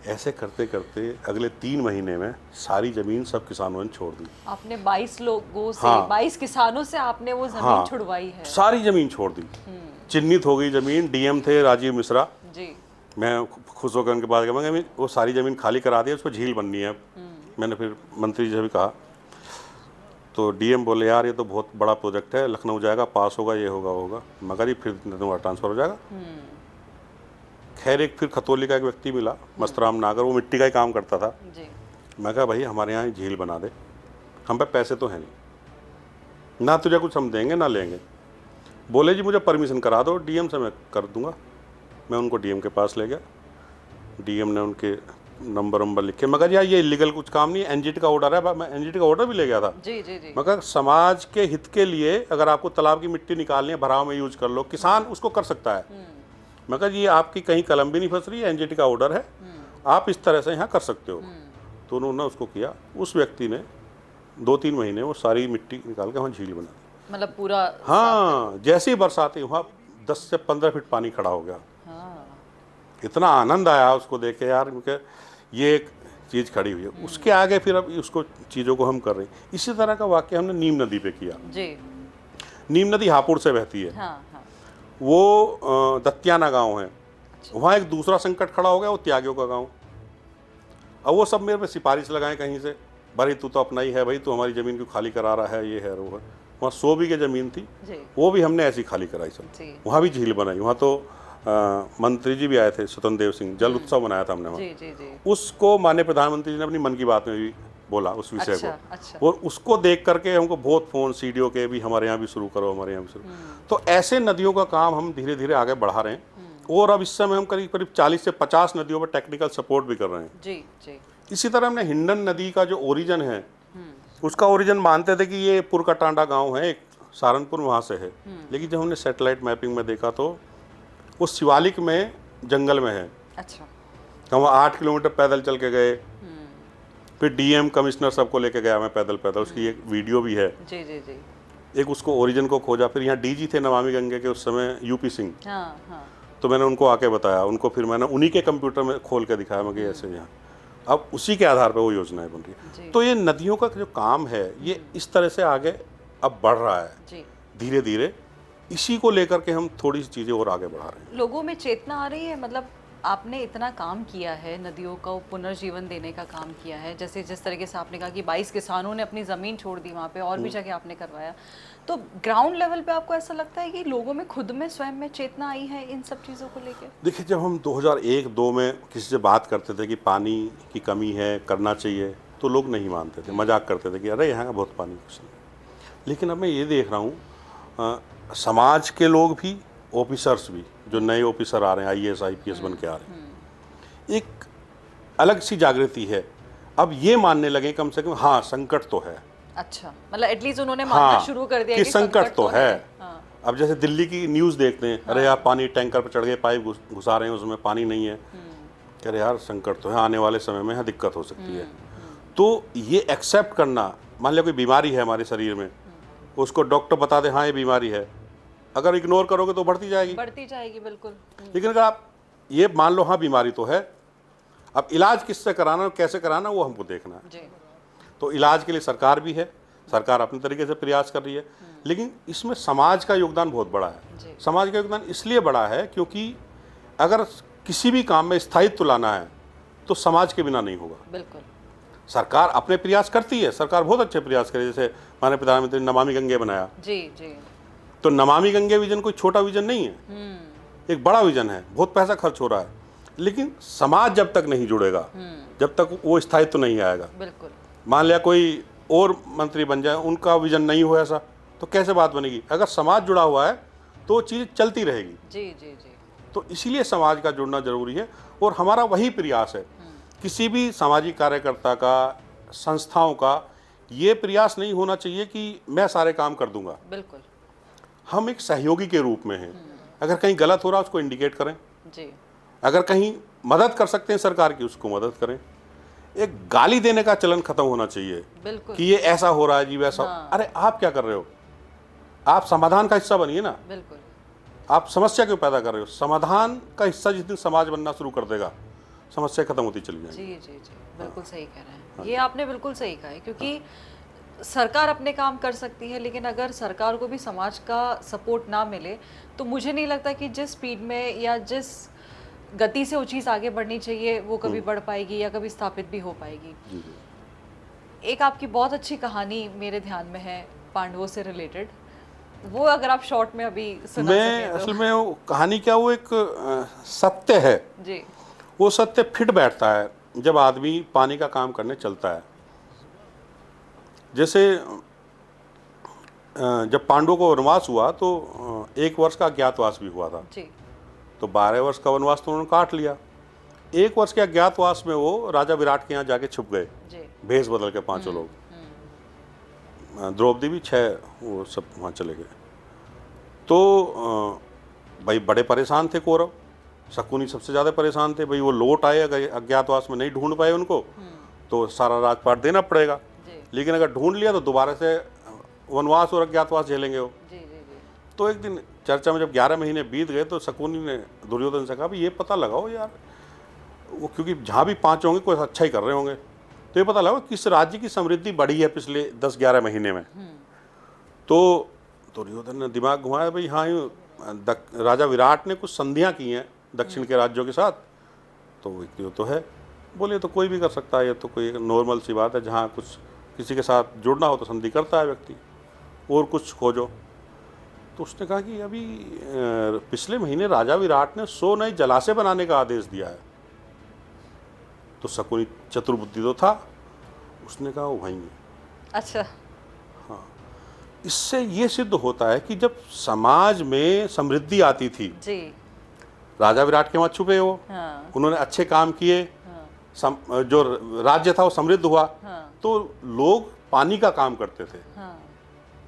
ऐसे करते करते अगले 3 महीने में सारी ज़मीन सब किसानों ने छोड़ दी। आपने 22 लोगों से, हाँ। 22 किसानों से आपने वो ज़मीन हाँ, छुड़वाई है? सारी ज़मीन छोड़ दी, चिन्हित हो गई ज़मीन। डीएम थे राजीव मिश्रा जी। मैं खुश होकर उनके पास गया, मैं कहा वो सारी ज़मीन खाली करा दी है, उस पर झील बननी है। मैंने फिर मंत्री जी से भी कहा, तो डीएम बोले यार ये तो बहुत बड़ा प्रोजेक्ट है, लखनऊ जाएगा, पास होगा, ये होगा। मगर ये फिर तुम्हारा ट्रांसफ़र हो जाएगा। खैर एक फिर खतौली का एक व्यक्ति मिला, मस्तराम नागर, वो मिट्टी का ही काम करता था जी। मैं कहा भाई हमारे यहाँ झील बना दे, हम पे पैसे तो हैं नहीं, ना तुझे कुछ हम देंगे ना लेंगे। बोले जी मुझे परमिशन करा दो, डीएम से मैं कर दूंगा। मैं उनको डीएम के पास ले गया, डीएम ने उनके नंबर लिखे। मगर यार ये इलीगल कुछ काम नहीं है, एनजीटी का ऑर्डर है। मैं एनजीटी का ऑर्डर भी ले गया था। जी जी जी। मगर समाज के हित के लिए अगर आपको तालाब की मिट्टी निकालनी है, भराव में यूज कर लो, किसान उसको कर सकता है। मगर ये आपकी कहीं कलम भी नहीं फंस रही है, एनजीटी का ऑर्डर है, आप इस तरह से यहाँ कर सकते हो। तो उन्होंने उसको किया। उस व्यक्ति ने 2-3 महीने वो सारी मिट्टी निकाल के वहाँ झील बना दी। मतलब पूरा? हाँ, जैसे ही बरसात हुई वहाँ 10 से 15 फीट पानी खड़ा हो गया। हाँ। इतना आनंद आया उसको देख के यार, क्योंकि ये एक चीज़ खड़ी हुई है। उसके आगे फिर अब उसको चीज़ों को हम कर रहे हैं। इसी तरह का वाक्य हमने नीम नदी पे किया। जी। नीम नदी हापुड़ से बहती है। हाँ हाँ। वो दत्याना गांव है। वहाँ एक दूसरा संकट खड़ा हो गया, वो त्यागियों का गांव। अब वो सब मेरे पे सिफारिश लगाएं कहीं से, भाई तू तो अपना ही है, भाई तू हमारी ज़मीन क्यों खाली करा रहा है, ये है वो है। वहाँ 100 बीघे ज़मीन थी, वो भी हमने ऐसी खाली कराई सब। वहाँ भी झील बनाई। वहाँ तो मंत्री जी भी आए थे, स्वतंत्र देव सिंह, जल उत्सव बनाया था हमने वहाँ। जी जी जी। उसको माननीय प्रधानमंत्री जी ने अपनी मन की बात में भी बोला उस विषय को। अच्छा। और उसको देख करके हमको बहुत फ़ोन सीडीओ के भी, हमारे यहाँ भी शुरू करो, हमारे यहाँ भी शुरू। तो ऐसे नदियों का काम हम धीरे धीरे आगे बढ़ा रहे हैं। और अब इस समय हम करीब करीब 40 से 50 नदियों पर टेक्निकल सपोर्ट भी कर रहे हैं। जी जी। इसी तरह हमने हिंडन नदी का जो ओरिजिन है, उसका ओरिजिन मानते थे कि ये पुरकटांडा गांव है, एक सहारनपुर वहाँ से है। लेकिन जब हमने सैटेलाइट मैपिंग में देखा तो वो शिवालिक में जंगल में है। अच्छा। हम 8 किलोमीटर पैदल चल के गए। फिर डीएम कमिश्नर सबको लेके गया मैं पैदल, उसकी एक वीडियो भी है। जी जी जी। एक उसको ओरिजिन को खोजा। फिर यहाँ डीजी थे नमामि गंगे के उस समय, यूपी सिंह। हाँ हाँ। तो मैंने उनको आके बताया, उनको फिर मैंने उन्हीं के कंप्यूटर में खोल के दिखाया, मैं कि ऐसे यहाँ। अब उसी के आधार पर वो योजनाएं बन रही है। तो ये नदियों का जो काम है, ये इस तरह से आगे अब बढ़ रहा है धीरे धीरे। इसी को लेकर के हम थोड़ी सी चीज़ें और आगे बढ़ा रहे हैं। लोगों में चेतना आ रही है। मतलब आपने इतना काम किया है, नदियों का पुनर्जीवन देने का काम किया है, जैसे जिस तरीके से आपने कहा कि 22 किसानों ने अपनी ज़मीन छोड़ दी वहाँ पे, और भी जगह आपने करवाया। तो ग्राउंड लेवल पे आपको ऐसा लगता है कि लोगों में खुद में स्वयं में चेतना आई है इन सब चीज़ों को लेकर? देखिए, जब हम 2001-2 में किसी से बात करते थे कि पानी की कमी है, करना चाहिए, तो लोग नहीं मानते थे, मजाक करते थे कि अरे यहाँ का बहुत पानी कुछ नहीं। लेकिन अब मैं ये देख रहा हूँ समाज के लोग भी, ऑफिसर्स भी, जो नए ऑफिसर आ रहे हैं, आईएएस आईपीएस बन के आ रहे हैं, एक अलग सी जागृति है। अब ये मानने लगे कम से कम, हाँ संकट तो है। अच्छा, मतलब एटलीस्ट उन्होंने मानना शुरू कर दिया कि संकट तो है। हाँ। अब जैसे दिल्ली की न्यूज़ देखते हैं, अरे यार पानी टैंकर पर चढ़ गए, पाइप घुसा रहे हैं, उसमें पानी नहीं है। अरे यार संकट तो है, आने वाले समय में यहाँ दिक्कत हो सकती है। तो ये एक्सेप्ट करना, मान लिया कोई बीमारी है हमारे शरीर में, उसको डॉक्टर बता दे हाँ ये बीमारी है, अगर इग्नोर करोगे तो बढ़ती जाएगी बिल्कुल। लेकिन अगर आप ये मान लो हाँ बीमारी तो है, अब इलाज किससे कराना और कैसे कराना वो हमको देखना है। तो इलाज के लिए सरकार भी है, सरकार अपने तरीके से प्रयास कर रही है, लेकिन इसमें समाज का योगदान बहुत बड़ा है। समाज का योगदान इसलिए बड़ा है क्योंकि अगर किसी भी काम में स्थायित्व लाना है तो समाज के बिना नहीं होगा। बिल्कुल। सरकार अपने प्रयास करती है, सरकार बहुत अच्छे प्रयास करे, जैसे माननीय प्रधानमंत्री ने नमामि गंगे बनाया। जी। तो नमामि गंगे विजन कोई छोटा विजन नहीं है, एक बड़ा विजन है, बहुत पैसा खर्च हो रहा है, लेकिन समाज जब तक नहीं जुड़ेगा, जब तक वो स्थायित्व नहीं आएगा। बिल्कुल। मान लिया कोई और मंत्री बन जाए, उनका विजन नहीं हो ऐसा, तो कैसे बात बनेगी? अगर समाज जुड़ा हुआ है तो चीज़ चलती रहेगी। जी। तो इसीलिए समाज का जुड़ना जरूरी है, और हमारा वही प्रयास है किसी भी सामाजिक कार्यकर्ता का, संस्थाओं का, ये प्रयास नहीं होना चाहिए कि मैं सारे काम कर दूंगा। बिल्कुल हम एक सहयोगी के रूप में हैं। अगर कहीं गलत हो रहा है उसको इंडिकेट करें, जी। अगर कहीं मदद कर सकते हैं सरकार की उसको मदद करें। एक गाली देने का चलन खत्म होना चाहिए बिल्कुल कि ये ऐसा हो रहा है जी, वैसा। अरे आप क्या कर रहे हो? आप समाधान का हिस्सा बनिए ना। बिल्कुल आप समस्या क्यों पैदा कर रहे हो? समाधान का हिस्सा जिस दिन समाज बनना शुरू कर देगा, समस्या खत्म होती चली जाएगी। जी जी जी, बिल्कुल सही कह रहे हैं। ये आपने बिल्कुल सही कहा है, क्योंकि सरकार अपने काम कर सकती है, लेकिन अगर सरकार को भी समाज का सपोर्ट ना मिले तो मुझे नहीं लगता कि जिस स्पीड में या जिस गति से वो चीज़ आगे बढ़नी चाहिए वो कभी बढ़ पाएगी या कभी स्थापित भी हो पाएगी। जी जी। एक आपकी बहुत अच्छी कहानी मेरे ध्यान में है पांडवों से रिलेटेड, वो अगर आप शॉर्ट में अभी सुना मैं सकें तो। असल में वो कहानी क्या, वो एक सत्य है। जी वो सत्य फिट बैठता है जब आदमी पानी का काम करने चलता है। जैसे जब पांडवों को वनवास हुआ तो 1 वर्ष का अज्ञातवास भी हुआ था। जी तो 12 वर्ष का वनवास तो उन्होंने काट लिया। 1 वर्ष के अज्ञातवास में वो राजा विराट के यहाँ जाके छुप गए, जी भेष बदल के 5 लोग। द्रौपदी भी 6, वो सब वहाँ चले गए। तो भाई बड़े परेशान थे कौरव। शकुनी सबसे ज़्यादा परेशान थे। भाई वो लौट आए, अगर अज्ञातवास में नहीं ढूंढ पाए उनको तो सारा राजपाट देना पड़ेगा। जी लेकिन अगर ढूंढ लिया तो दोबारा से वनवास और अज्ञातवास झेलेंगे वो। जी जी जी तो एक दिन चर्चा में जब 11 महीने बीत गए तो शकुनी ने दुर्योधन से कहा भी ये पता लगाओ यार, वो क्योंकि जहाँ भी 5 होंगे कोई अच्छा ही कर रहे होंगे, तो ये पता लगाओ किस राज्य की समृद्धि बढ़ी है पिछले 10-11 महीने में। तो दुर्योधन ने दिमाग घुमाया, भाई हाँ राजा विराट ने कुछ संधियाँ की हैं दक्षिण के राज्यों के साथ, तो ये तो है। बोले तो कोई भी कर सकता है, ये तो कोई नॉर्मल सी बात है, जहाँ कुछ किसी के साथ जुड़ना हो तो संधि करता है व्यक्ति, और कुछ खोजो। तो उसने कहा कि अभी पिछले महीने राजा विराट ने 100 नए जलाशय बनाने का आदेश दिया है। तो शकुनी चतुर्बुद्धि तो था, उसने कहा वो वहीं है। अच्छा इससे ये सिद्ध होता है कि जब समाज में समृद्धि आती थी, जी राजा विराट के वहाँ छुपे हो, हाँ उन्होंने अच्छे काम किए, हाँ जो राज्य था वो समृद्ध हुआ, हाँ तो लोग पानी का काम करते थे, हाँ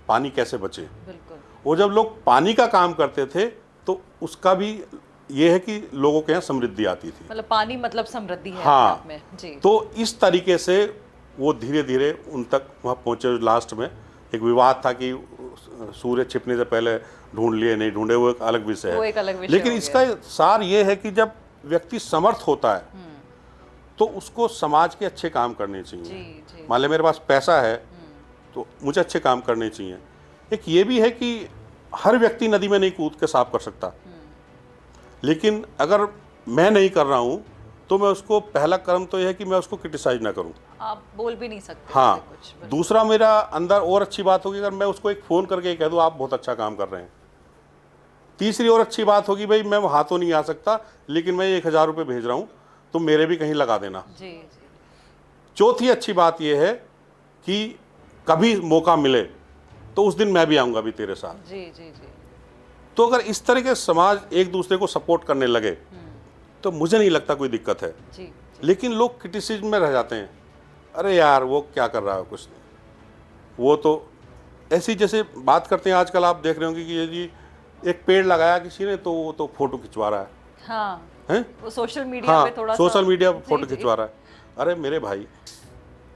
पानी कैसे बचे। बिल्कुल और जब लोग पानी का काम करते थे तो उसका भी ये है कि लोगों के यहाँ समृद्धि आती थी। मतलब पानी मतलब समृद्धि है हाँ। अपने आप में। जी तो इस तरीके से वो धीरे धीरे उन तक वहाँ पहुँचे। लास्ट में एक विवाद था कि सूर्य छिपने से पहले ढूंढ लिए नहीं ढूंढे, वो एक अलग विषय वो है। एक अलग विषय लेकिन हो इसका सार ये है कि जब व्यक्ति समर्थ होता है तो उसको समाज के अच्छे काम करने चाहिए। जी जी मान ले मेरे पास पैसा है तो मुझे अच्छे काम करने चाहिए। एक ये भी है कि हर व्यक्ति नदी में नहीं कूद के साफ कर सकता, लेकिन अगर मैं नहीं कर रहा हूँ तो मैं उसको, पहला कर्म तो यह है कि मैं उसको क्रिटिसाइज ना करूँ। आप बोल भी नहीं सकते हाँ, उससे कुछ। बिल्कुल। दूसरा मेरा अंदर और अच्छी बात होगी अगर मैं उसको एक फ़ोन करके कह दूँ आप बहुत अच्छा काम कर रहे हैं। तीसरी और अच्छी बात होगी, भाई मैं वहाँ तो नहीं आ सकता लेकिन मैं 1000 रुपये भेज रहा हूँ तो मेरे भी कहीं लगा देना। जी जी चौथी अच्छी बात यह है कि कभी मौका मिले तो उस दिन मैं भी आऊँगा भी तेरे साथ। जी जी जी तो अगर इस तरह के समाज एक दूसरे को सपोर्ट करने लगे तो मुझे नहीं लगता कोई दिक्कत है। जी लेकिन लोग क्रिटिसिज्म में रह जाते हैं, अरे यार वो क्या कर रहा है, कुछ नहीं, वो तो ऐसी जैसे बात करते हैं। आजकल आप देख रहे होंगे कि ये जी एक पेड़ लगाया किसी ने तो वो तो फोटो खिंचवा रहा है, हाँ हैं? वो सोशल मीडिया हाँ, पे थोड़ा सोशल मीडिया जी, पर फोटो जी। खिंचवा रहा है। अरे मेरे भाई,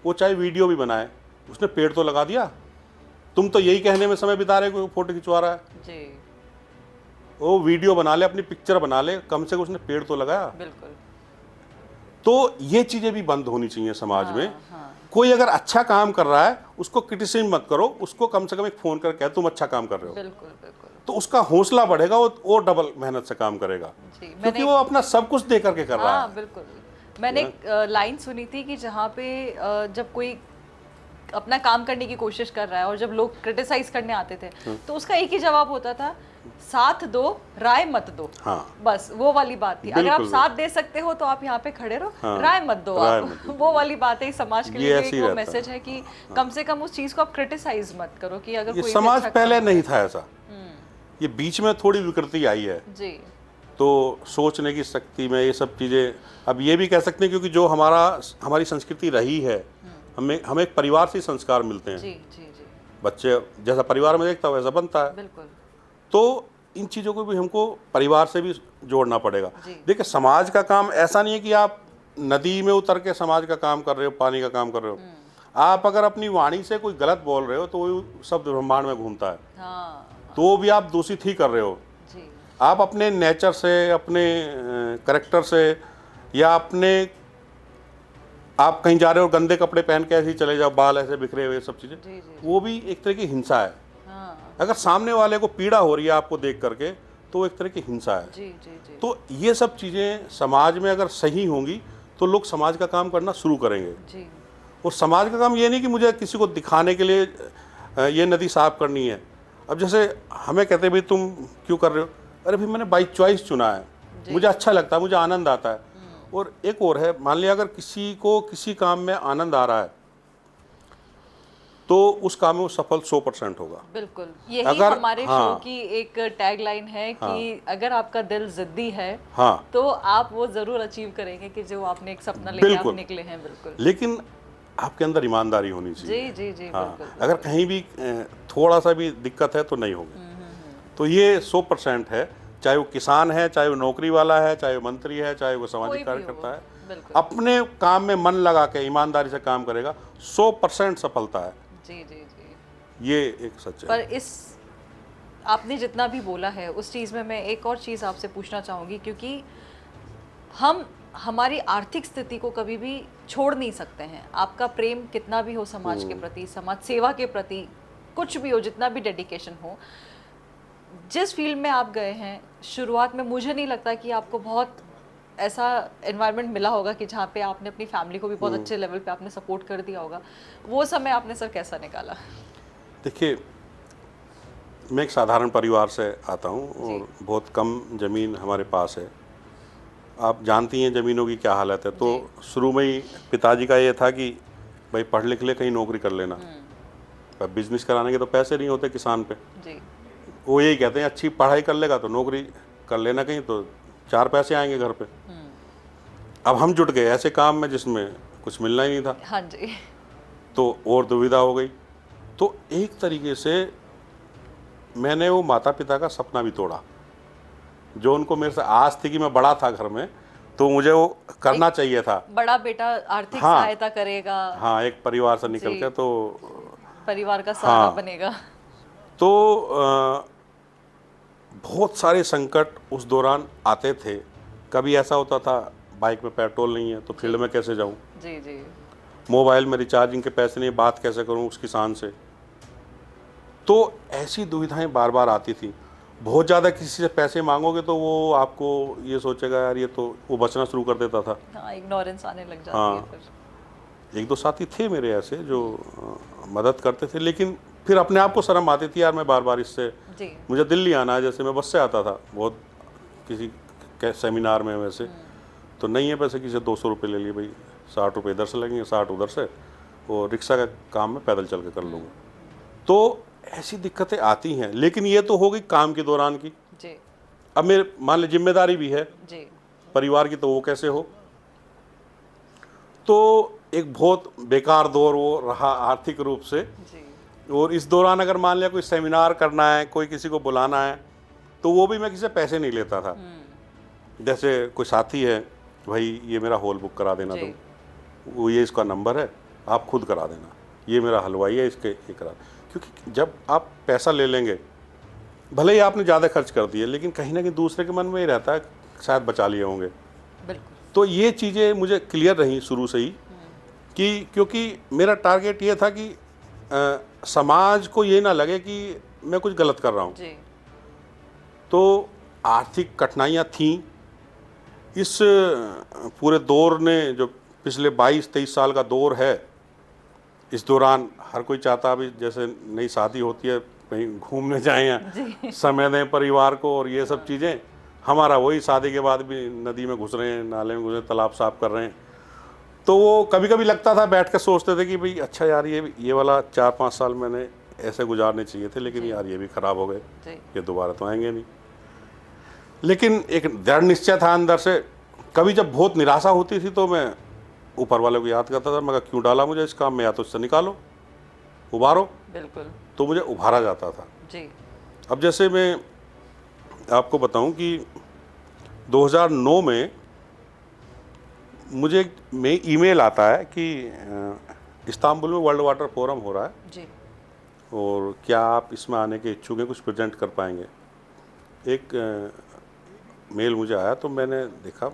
वो चाहे वीडियो भी बनाए, उसने पेड़ तो लगा दिया। तुम तो यही कहने में समय बिता रहे हो कि फोटो खिंचवा रहा है। जी वो वीडियो बना ले, अपनी पिक्चर बना ले, कम से कम उसने पेड़ तो लगाया। बिल्कुल। तो ये चीज़ें भी बंद होनी चाहिए समाज में। हाँ कोई अगर अच्छा काम कर रहा है उसको क्रिटिसिज्म मत करो, उसको कम से कम एक फ़ोन करके कह तुम अच्छा काम कर रहे हो, बिल्कुल बिल्कुल तो उसका हौसला बढ़ेगा, वो और डबल मेहनत से काम करेगा, जी। क्योंकि वो अपना सब कुछ दे करके कर रहा हाँ है। बिल्कुल। मैंने एक लाइन सुनी थी कि जहाँ पे जब कोई अपना काम करने की कोशिश कर रहा है और जब लोग क्रिटिसाइज करने आते थे तो उसका एक ही जवाब होता था, साथ दो राय मत दो। हाँ, बस वो वाली बात थी। अगर आप बिल्कुल, साथ दे सकते हो तो आप यहाँ पे खड़े रहो, हाँ, राय मत दो राय आप। मत दो। वो वाली बात है। समाज के ये लिए ऐसे एक ही वो रहता मैसेज है कि कम से कम उस चीज को आप क्रिटिसाइज मत करो कि अगर ये कोई भी समाज अच्छा पहले काम- नहीं था ऐसा, ये बीच में थोड़ी विकृति आई है। जी तो सोचने की शक्ति में ये सब चीज़ें, अब ये भी कह सकते हैं क्योंकि जो हमारी संस्कृति रही है, हमें एक परिवार से ही संस्कार मिलते हैं। जी जी जी बच्चे जैसा परिवार में देखता है वैसा बनता है। बिल्कुल। तो इन चीज़ों को भी हमको परिवार से भी जोड़ना पड़ेगा। जी। देखिए, समाज का काम ऐसा नहीं है कि आप नदी में उतर के समाज का काम कर रहे हो, पानी का काम कर रहे हो। आप अगर अपनी वाणी से कोई गलत बोल रहे हो तो वो शब्द ब्रह्मांड में घूमता है, हाँ तो वो भी आप दूषित ही कर रहे हो। जी आप अपने नेचर से, अपने करेक्टर से, या आप कहीं जा रहे हो गंदे कपड़े पहन के ऐसे ही चले जाओ, बाल ऐसे बिखरे हुए, सब चीज़ें, जी जी वो भी एक तरह की हिंसा है। हाँ अगर सामने वाले को पीड़ा हो रही है आपको देख करके, तो वो एक तरह की हिंसा है। जी जी जी तो ये सब चीज़ें समाज में अगर सही होंगी तो लोग समाज का काम करना शुरू करेंगे। जी और समाज का काम ये नहीं कि मुझे किसी को दिखाने के लिए ये नदी साफ करनी है। अब जैसे हमें कहते हैं भाई तुम क्यों कर रहे हो, अरे भाई मैंने बाई चॉइस चुना है, मुझे अच्छा लगता है, मुझे आनंद आता है। और एक और है, मान लिया अगर किसी को किसी काम में आनंद आ रहा है तो उस काम में वो सफल 100% होगा। बिल्कुल। यही अगर हमारे हाँ शो की एक टैगलाइन है कि अगर आपका दिल जिद्दी है हाँ, तो आप वो जरूर अचीव करेंगे कि जो आपने एक सपना लेके आप बिल्कुल। निकले हैं। बिल्कुल। लेकिन आपके अंदर ईमानदारी होनी चाहिए। जी जी जी हाँ, बिल्कुल। अगर कहीं भी थोड़ा सा भी दिक्कत है तो नहीं होगी। तो ये 100% है, चाहे वो किसान है, चाहे वो नौकरी वाला है, चाहे वो मंत्री है, चाहे वो कोई सामाजिक भी कार्यकर्ता हो, है, बिल्कुल। अपने काम में मन लगा के ईमानदारी से काम करेगा, 100% सफलता है। जी जी जी। ये एक सच है। पर इस आपने जितना भी बोला है उस चीज़ में मैं एक और चीज़ आपसे पूछना चाहूँगी, क्योंकि हम हमारी आर्थिक स्थिति को कभी भी छोड़ नहीं सकते हैं। आपका प्रेम कितना भी हो समाज के प्रति, समाज सेवा के प्रति, कुछ भी हो, जितना भी डेडिकेशन हो, जिस फील्ड में आप गए हैं, शुरुआत में मुझे नहीं लगता कि आपको बहुत ऐसा एनवायरनमेंट मिला होगा कि जहाँ पे आपने अपनी फैमिली को भी बहुत अच्छे लेवल पे आपने सपोर्ट कर दिया होगा। वो समय आपने सर कैसा निकाला? देखिए, मैं एक साधारण परिवार से आता हूँ और बहुत कम ज़मीन हमारे पास है। आप जानती हैं ज़मीनों की क्या हालत है। तो शुरू में ही पिताजी का ये था कि भाई पढ़ लिख ले, कहीं नौकरी कर लेना। पर बिजनेस कराने के तो पैसे नहीं होते किसान पे। जी वो यही कहते हैं अच्छी पढ़ाई कर लेगा तो नौकरी कर लेना कहीं, तो 4 पैसे आएंगे घर पे। अब हम जुट गए ऐसे काम में जिसमें कुछ मिलना ही नहीं था, हाँ जी। तो और दुविधा हो गई। तो एक तरीके से मैंने वो माता पिता का सपना भी तोड़ा, जो उनको मेरे से आस थी कि मैं बड़ा था घर में, तो मुझे वो करना चाहिए था। बड़ा बेटा आर्थिक हाँ। सहायता करेगा, हाँ, एक परिवार से निकल जी। के तो परिवार का सहारा हाँ। बनेगा। तो बहुत सारे संकट उस दौरान आते थे। कभी ऐसा होता था बाइक में पेट्रोल नहीं है तो फील्ड में कैसे जाऊं, जी जी मोबाइल में रिचार्जिंग के पैसे नहीं, बात कैसे करूं उस किसान से। तो ऐसी दुविधाएं बार बार आती थी। बहुत ज़्यादा किसी से पैसे मांगोगे तो वो आपको ये सोचेगा यार ये तो, वो बचना शुरू कर देता था। हाँ, इग्नोरेंस आने लग जाती हाँ। है फिर। 1-2 साथी थे मेरे ऐसे जो मदद करते थे, लेकिन फिर अपने आप को शर्म आती थी यार मैं बार बार इससे, जी मुझे दिल्ली आना है। जैसे मैं बस से आता था बहुत किसी सेमिनार में, वैसे तो नहीं है पैसे, किसी 200 रुपये ले लिए, भाई 60 रुपये इधर से लगेंगे, 60 उधर से, और रिक्शा का काम मैं पैदल चल के कर लूँगा। तो ऐसी दिक्कतें आती हैं, लेकिन ये तो हो गई काम के दौरान की। जी अब मेरे मान ली जिम्मेदारी भी है जी परिवार की, तो वो कैसे हो। तो एक बहुत बेकार दौर वो रहा आर्थिक रूप से। जी और इस दौरान अगर मान लिया कोई सेमिनार करना है, कोई किसी को बुलाना है, तो वो भी मैं किसी से पैसे नहीं लेता था। जैसे कोई साथी है, भाई ये मेरा हॉल बुक करा देना जी। तुम, वो ये इसका नंबर है, आप खुद करा देना, ये मेरा हलवाई है, इसके ये करा। क्योंकि जब आप पैसा ले लेंगे, भले ही आपने ज़्यादा खर्च कर दिए, लेकिन कहीं ना कहीं दूसरे के मन में ही रहता है शायद बचा लिए होंगे। बिल्कुल। तो ये चीज़ें मुझे क्लियर रही शुरू से ही, कि क्योंकि मेरा टारगेट ये था कि समाज को ये ना लगे कि मैं कुछ गलत कर रहा हूँ। जी तो आर्थिक कठिनाइयाँ थीं। इस पूरे दौर ने, जो पिछले 22-23 साल का दौर है, इस दौरान हर कोई चाहता अभी जैसे नई शादी होती है कहीं घूमने जाएं या समय दें परिवार को, और ये सब चीज़ें। हमारा वही शादी के बाद भी नदी में घुस रहे हैं, नाले में घुस रहे हैं, तालाब साफ कर रहे हैं। तो वो कभी कभी लगता था, बैठ कर सोचते थे कि भाई अच्छा यार ये वाला 4-5 साल मैंने ऐसे गुजारने चाहिए थे, लेकिन यार ये भी ख़राब हो गए, ये दोबारा तो आएंगे नहीं। लेकिन एक दृढ़ निश्चय था अंदर से। कभी जब बहुत निराशा होती थी तो मैं ऊपर वाले को याद करता था, मैं कहा क्यों डाला मुझे इस काम में, या तो इससे निकालो, उबारो। बिल्कुल तो मुझे उभारा जाता था। जी। अब जैसे मैं आपको बताऊं कि 2009 में मुझे में ईमेल आता है कि इस्तांबुल में वर्ल्ड वाटर फोरम हो रहा है जी। और क्या आप इसमें आने के इच्छुक हैं, कुछ प्रेजेंट कर पाएंगे। एक मेल मुझे आया तो मैंने देखा,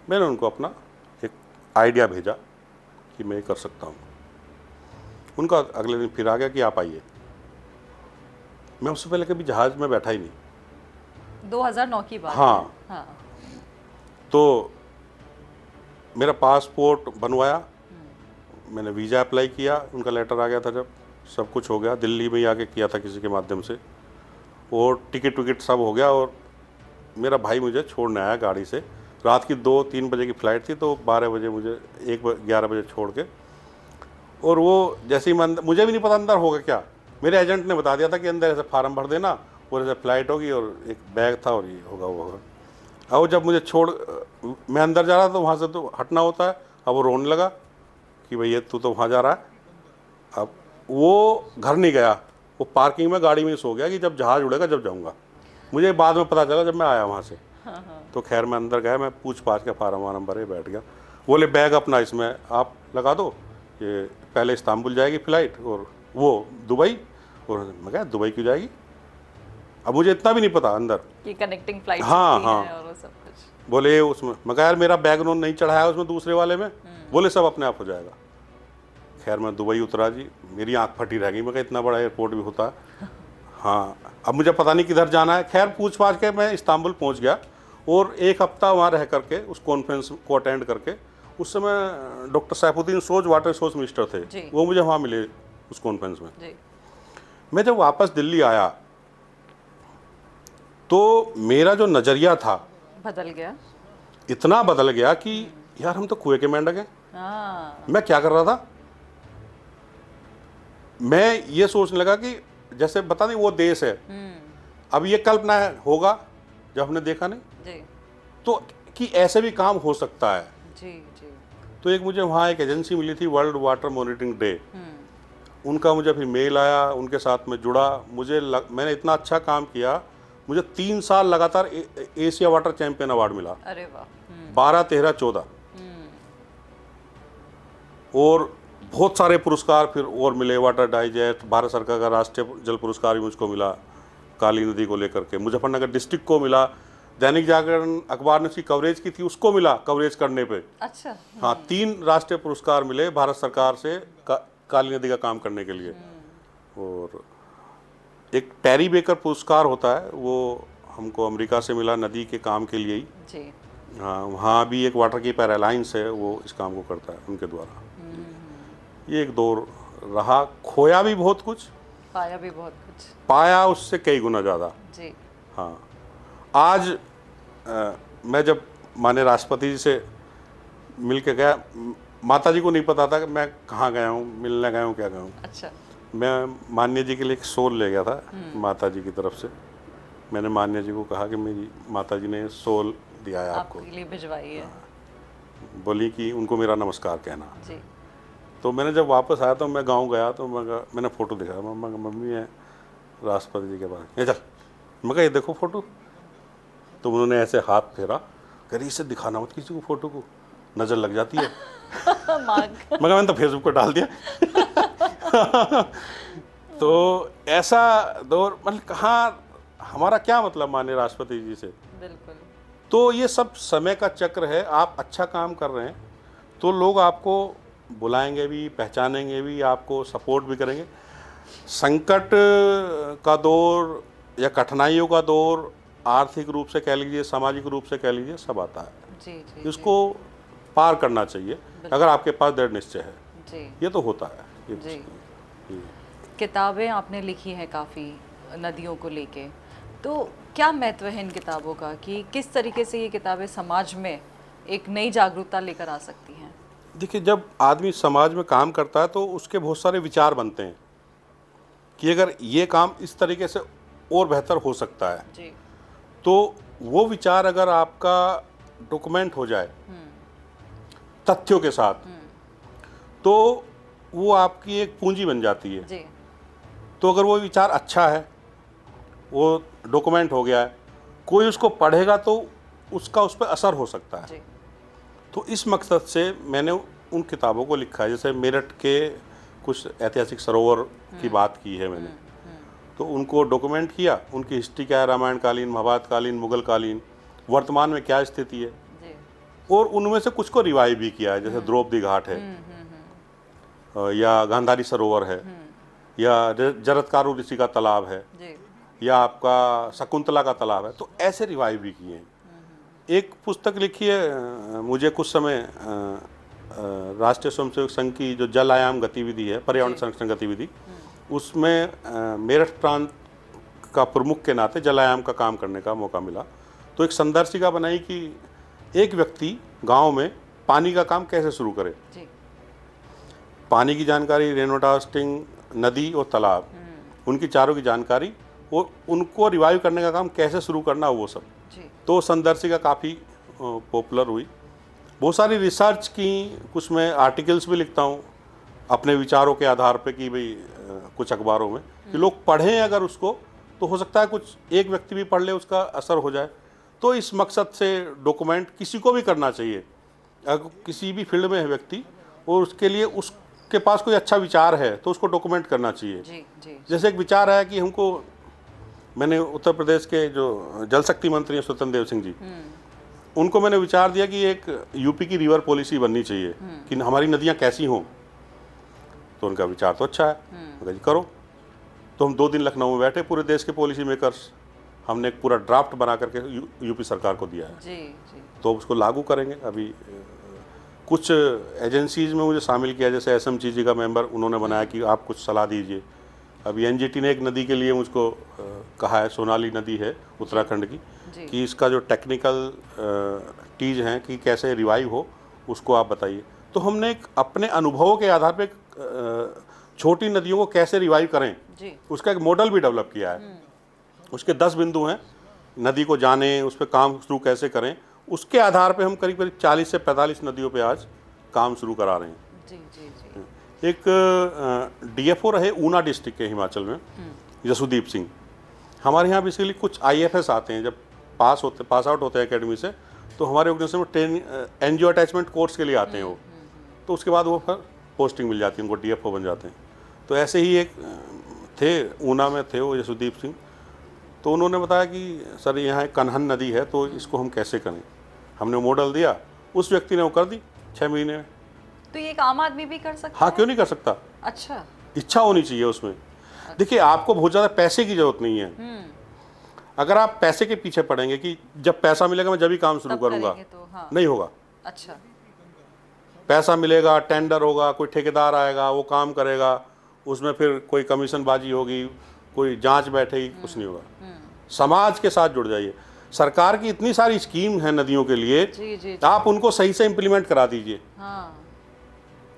मैंने उनको अपना एक आइडिया भेजा कि मैं ये कर सकता हूँ। उनका अगले दिन फिर आ गया कि आप आइए। मैं उससे पहले कभी जहाज़ में बैठा ही नहीं। 2009 की बात हाँ। है। हाँ। तो मेरा पासपोर्ट बनवाया, मैंने वीज़ा अप्लाई किया, उनका लेटर आ गया था, जब सब कुछ हो गया, दिल्ली में ही आके किया था किसी के माध्यम से, और टिकट विकट सब हो गया। और मेरा भाई मुझे छोड़ने आया गाड़ी से, रात की 2-3 बजे की फ़्लाइट थी, तो 12 बजे मुझे 11 बजे छोड़ के, और वो जैसे ही मैं मुझे भी नहीं पता अंदर होगा क्या, मेरे एजेंट ने बता दिया था कि अंदर ऐसे फार्म भर देना और ऐसे फ़्लाइट होगी और एक बैग था और ये होगा वो होगा। अब जब मुझे छोड़ मैं अंदर जा रहा था तो वहाँ से तो हटना होता है। अब वो रोने लगा कि भैया तू तो वहाँ जा रहा है। अब वो घर नहीं गया, वो पार्किंग में गाड़ी में सो गया कि जब जहाज़ उड़ेगा जब जाऊँगा। मुझे बाद में पता चला जब मैं आया वहाँ से। तो खैर मैं अंदर गया, मैं पूछ पाछ के फार्म वार्म भरे बैठ गया। बोले बैग अपना इसमें आप लगा दो, ये पहले इस्तांबुल जाएगी फ़्लाइट और वो दुबई। और मैं कहा दुबई क्यों जाएगी, अब मुझे इतना भी नहीं पता अंदर कि कनेक्टिंग फ्लाइट हाँ, होती हाँ। है और वो सब कुछ। बोले उसमें, मैं कहा यार मेरा बैग उन्होंने नहीं चढ़ाया उसमें दूसरे वाले में। बोले सब अपने आप हो जाएगा। खैर मैं दुबई उतरा जी, मेरी आंख फटी रह गई, मैं कहा इतना बड़ा एयरपोर्ट भी होता है। हाँ, अब मुझे पता नहीं किधर जाना है। खैर पूछ पाछ के मैं इस्तांबुल पहुंच गया और 1 हफ्ता वहाँ रह करके उस कॉन्फ्रेंस को अटेंड करके, उस समय डॉक्टर सैफुद्दीन सोज वाटर रिसोर्स मिनिस्टर थे, जी। वो मुझे वहाँ मिले उस कॉन्फ्रेंस में। जी। मैं जब वापस दिल्ली आया तो मेरा जो नज़रिया था बदल गया। इतना बदल गया कि यार हम तो कुएं के मेंढक हैं। हाँ। मैं क्या कर रहा था, मैं ये सोचने लगा कि जैसे बता नहीं वो देश है, अब ये कल्पना होगा जब हमने देखा नहीं, जी। तो कि ऐसे भी काम हो सकता है। जी। जी। तो एक मुझे वहाँ एक एजेंसी मिली थी, वर्ल्ड वाटर मॉनिटरिंग डे, उनका मुझे फिर मेल आया, उनके साथ में जुड़ा। मैंने इतना अच्छा काम किया, मुझे 3 साल लगातार एशिया वाटर चैंपियन अवार्ड मिला। अरे वाह। 12, 13, 14 और बहुत सारे पुरस्कार फिर और मिले। वाटर डाइजेस्ट, भारत सरकार का राष्ट्रीय जल पुरस्कार भी मुझको मिला काली नदी को लेकर के। मुजफ्फरनगर डिस्ट्रिक्ट को मिला, दैनिक जागरण अखबार ने उसकी कवरेज की थी, उसको मिला कवरेज करने पे। अच्छा। हाँ, 3 राष्ट्रीय पुरस्कार मिले भारत सरकार से काली नदी का काम करने के लिए। और एक टेरी बेकर पुरस्कार होता है, वो हमको अमेरिका से मिला नदी के काम के लिए ही। जी। हाँ, वहाँ भी एक वाटर कीपर अलायंस है, वो इस काम को करता है उनके द्वारा। ये एक दौर रहा, खोया भी बहुत कुछ, पाया भी बहुत कुछ। पाया उससे कई गुना ज़्यादा। जी। हाँ, आज मैं जब माननीय राष्ट्रपति जी से मिल के गया, माता जी को नहीं पता था कि मैं कहाँ गया हूँ, मिलने गया हूँ, क्या गया हूँ। अच्छा। मैं माननीय जी के लिए एक सोल ले गया था माता जी की तरफ से। मैंने माननीय जी को कहा कि मेरी माता जी ने सोल दिया है आपको, आपके लिए भिजवाई है। बोली कि उनको मेरा नमस्कार कहना। जी। तो मैंने जब वापस आया तो मैं गांव गया तो मैंने फ़ोटो दिखाया, मम्मी है राष्ट्रपति जी के पास, ये चल, मैं कहा ये देखो फ़ोटो। तो उन्होंने ऐसे हाथ फेरा, कह रही इसे दिखाना मत किसी को, फ़ोटो को नज़र लग जाती है। मैं कहा मैंने तो फेसबुक पर डाल दिया। तो ऐसा दौर, मतलब कहाँ हमारा क्या मतलब माननीय राष्ट्रपति जी से। बिल्कुल। तो ये सब समय का चक्र है। आप अच्छा काम कर रहे हैं तो लोग आपको बुलाएंगे भी, पहचानेंगे भी, आपको सपोर्ट भी करेंगे। संकट का दौर या कठिनाइयों का दौर, आर्थिक रूप से कह लीजिए, सामाजिक रूप से कह लीजिए, सब आता है। जी। जी। इसको पार करना चाहिए अगर आपके पास दृढ़ निश्चय है। जी। ये तो होता है। ये जी। जी। किताबें आपने लिखी है काफ़ी नदियों को लेके, तो क्या महत्व है इन किताबों का कि किस तरीके से ये किताबें समाज में एक नई जागरूकता लेकर आ सकती हैं? देखिए, जब आदमी समाज में काम करता है तो उसके बहुत सारे विचार बनते हैं कि अगर ये काम इस तरीके से और बेहतर हो सकता है। जी। तो वो विचार अगर आपका डॉक्यूमेंट हो जाए तथ्यों के साथ, तो वो आपकी एक पूंजी बन जाती है। जी तो अगर वो विचार अच्छा है, वो डॉक्यूमेंट हो गया है, कोई उसको पढ़ेगा तो उसका उस पर असर हो सकता है। जी तो इस मकसद से मैंने उन किताबों को लिखा है। जैसे मेरठ के कुछ ऐतिहासिक सरोवर की बात की है मैंने, तो उनको डॉक्यूमेंट किया, उनकी हिस्ट्री क्या है, रामायण कालीन, महाभारत कालीन, मुगल कालीन, वर्तमान में क्या स्थिति है, जी और उनमें से कुछ को रिवाइव भी किया है। जैसे द्रौपदी घाट है, या गांधारी सरोवर है, या जरत्कारु ऋषि का तालाब है, जी या आपका शकुंतला का तालाब है। तो ऐसे रिवाइव भी किए हैं। एक पुस्तक लिखी है मुझे कुछ समय राष्ट्रीय स्वयंसेवक संघ की जो जल आयाम गतिविधि है, पर्यावरण संरक्षण गतिविधि, उसमें मेरठ प्रांत का प्रमुख के नाते जल आयाम का काम करने का मौका मिला। तो एक संदर्शिका बनाई कि एक व्यक्ति गांव में पानी का काम कैसे शुरू करे। जी पानी की जानकारी, रेन वाटर हार्वेस्टिंग, नदी और तालाब, उनकी चारों की जानकारी, और उनको रिवाइव करने का काम कैसे शुरू करना, वो सब। जी तो संदर्शिका काफ़ी पॉपुलर हुई। बहुत सारी रिसर्च की, कुछ मैं आर्टिकल्स भी लिखता हूँ अपने विचारों के आधार पे कि भाई कुछ अखबारों में, कि लोग पढ़ें अगर उसको, तो हो सकता है कुछ एक व्यक्ति भी पढ़ ले, उसका असर हो जाए। तो इस मकसद से डॉक्यूमेंट किसी को भी करना चाहिए, अगर किसी भी फील्ड में है व्यक्ति और उसके लिए उसके पास कोई अच्छा विचार है तो उसको डॉक्यूमेंट करना चाहिए। जी जी जैसे एक विचार है कि हमको, मैंने उत्तर प्रदेश के जो जल शक्ति मंत्री हैं स्वतंत्र देव सिंह जी, उनको मैंने विचार दिया कि एक यूपी की रिवर पॉलिसी बननी चाहिए कि हमारी नदियाँ कैसी हों। तो उनका विचार तो अच्छा है, मैं कहा जी करो। तो हम 2 दिन लखनऊ में बैठे, पूरे देश के पॉलिसी मेकर्स, हमने एक पूरा ड्राफ्ट बना करके यूपी सरकार को दिया है। जी जी तो उसको लागू करेंगे। अभी कुछ एजेंसीज में मुझे शामिल किया, जैसे एसएमसीजी का मेंबर, उन्होंने बनाया कि आप कुछ सलाह दीजिए। अभी एनजीटी ने एक नदी के लिए मुझको कहा है, सोनाली नदी है उत्तराखंड की, कि इसका जो टेक्निकल चीज़ हैं कि कैसे रिवाइव हो, उसको आप बताइए। तो हमने एक अपने अनुभवों के आधार पर छोटी नदियों को कैसे रिवाइव करें, जी उसका एक मॉडल भी डेवलप किया है। उसके 10 बिंदु हैं, नदी को जाने, उस पर काम शुरू कैसे करें। उसके आधार पे हम करीब करीब 40 से 45 नदियों पे आज काम शुरू करा रहे हैं। जी जी जी एक डीएफओ रहे ऊना डिस्ट्रिक्ट के हिमाचल में, जसुदीप सिंह। हमारे यहाँ बेसिकली कुछ आईएफएस आते हैं, जब पास आउट होते हैं एकेडमी से, तो हमारे ऑर्गेनाइजेशन में ट्रेन एनजीओ अटैचमेंट कोर्स के लिए आते हैं वो। तो उसके बाद वो फिर पोस्टिंग मिल जाती है, उनको डीएफओ बन जाते हैं। तो ऐसे ही एक थे, ऊना में थे वो जसुदीप सिंह। तो उन्होंने बताया कि सर यहाँ एक कन्हन नदी है, तो इसको हम कैसे करें। हमने मॉडल दिया, उस व्यक्ति ने वो कर दी 6 महीने में। तो ये एक आम आदमी भी कर सकता हाँ, है? क्यों नहीं कर सकता। अच्छा इच्छा होनी चाहिए उसमें। देखिए, आपको बहुत ज़्यादा पैसे की जरूरत नहीं है। अगर आप पैसे के पीछे पड़ेंगे कि जब पैसा मिलेगा मैं जब ही काम शुरू तब करूंगा, करेंगे तो हाँ। नहीं होगा। अच्छा पैसा मिलेगा, टेंडर होगा, कोई ठेकेदार आएगा, वो काम करेगा, उसमें फिर कोई कमीशन बाजी होगी, कोई जांच बैठेगी, कुछ नहीं होगा। समाज के साथ जुड़ जाइए। सरकार की इतनी सारी स्कीम है नदियों के लिए, जी जी आप उनको सही से इम्प्लीमेंट करा दीजिए, हाँ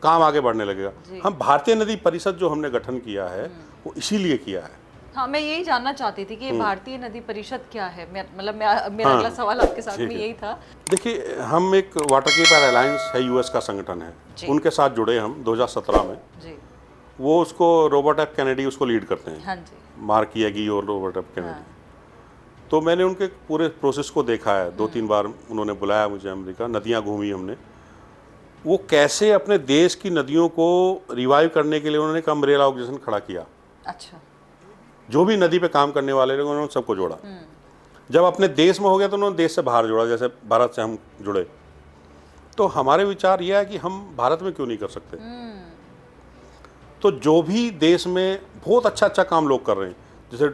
काम आगे बढ़ने लगेगा। जी। हम भारतीय नदी परिषद जो हमने गठन किया है, वो इसीलिए किया है। हाँ, मैं यही जानना चाहती थी कि ये भारतीय नदी परिषद क्या है। मतलब मेरा अगला सवाल आपके साथ में यही था। देखिए, हम एक वाटर कीपर अलायंस है, यूएस का संगठन है, उनके साथ जुड़े हम 2017 में। जी वो उसको रॉबर्ट एफ कैनेडी उसको लीड करते हैं, हाँ जी मार्क येगी और रॉबर्ट एफ कैनेडी। तो मैंने उनके पूरे प्रोसेस को देखा है। 2-3 बार उन्होंने बुलाया मुझे अमेरिका, नदियाँ घूमी हमने। वो कैसे अपने देश की नदियों को रिवाइव करने के लिए उन्होंने एक अम्ब्रेला ऑर्गेनाइजेशन खड़ा किया। अच्छा जो भी नदी पे काम करने वाले लोग, उन्होंने सबको जोड़ा। जब अपने देश में हो गया तो उन्होंने देश से बाहर जोड़ा, जैसे भारत से हम जुड़े। तो हमारे विचार यह है कि हम भारत में क्यों नहीं कर सकते। तो जो भी देश में बहुत अच्छा काम लोग कर रहे हैं, जैसे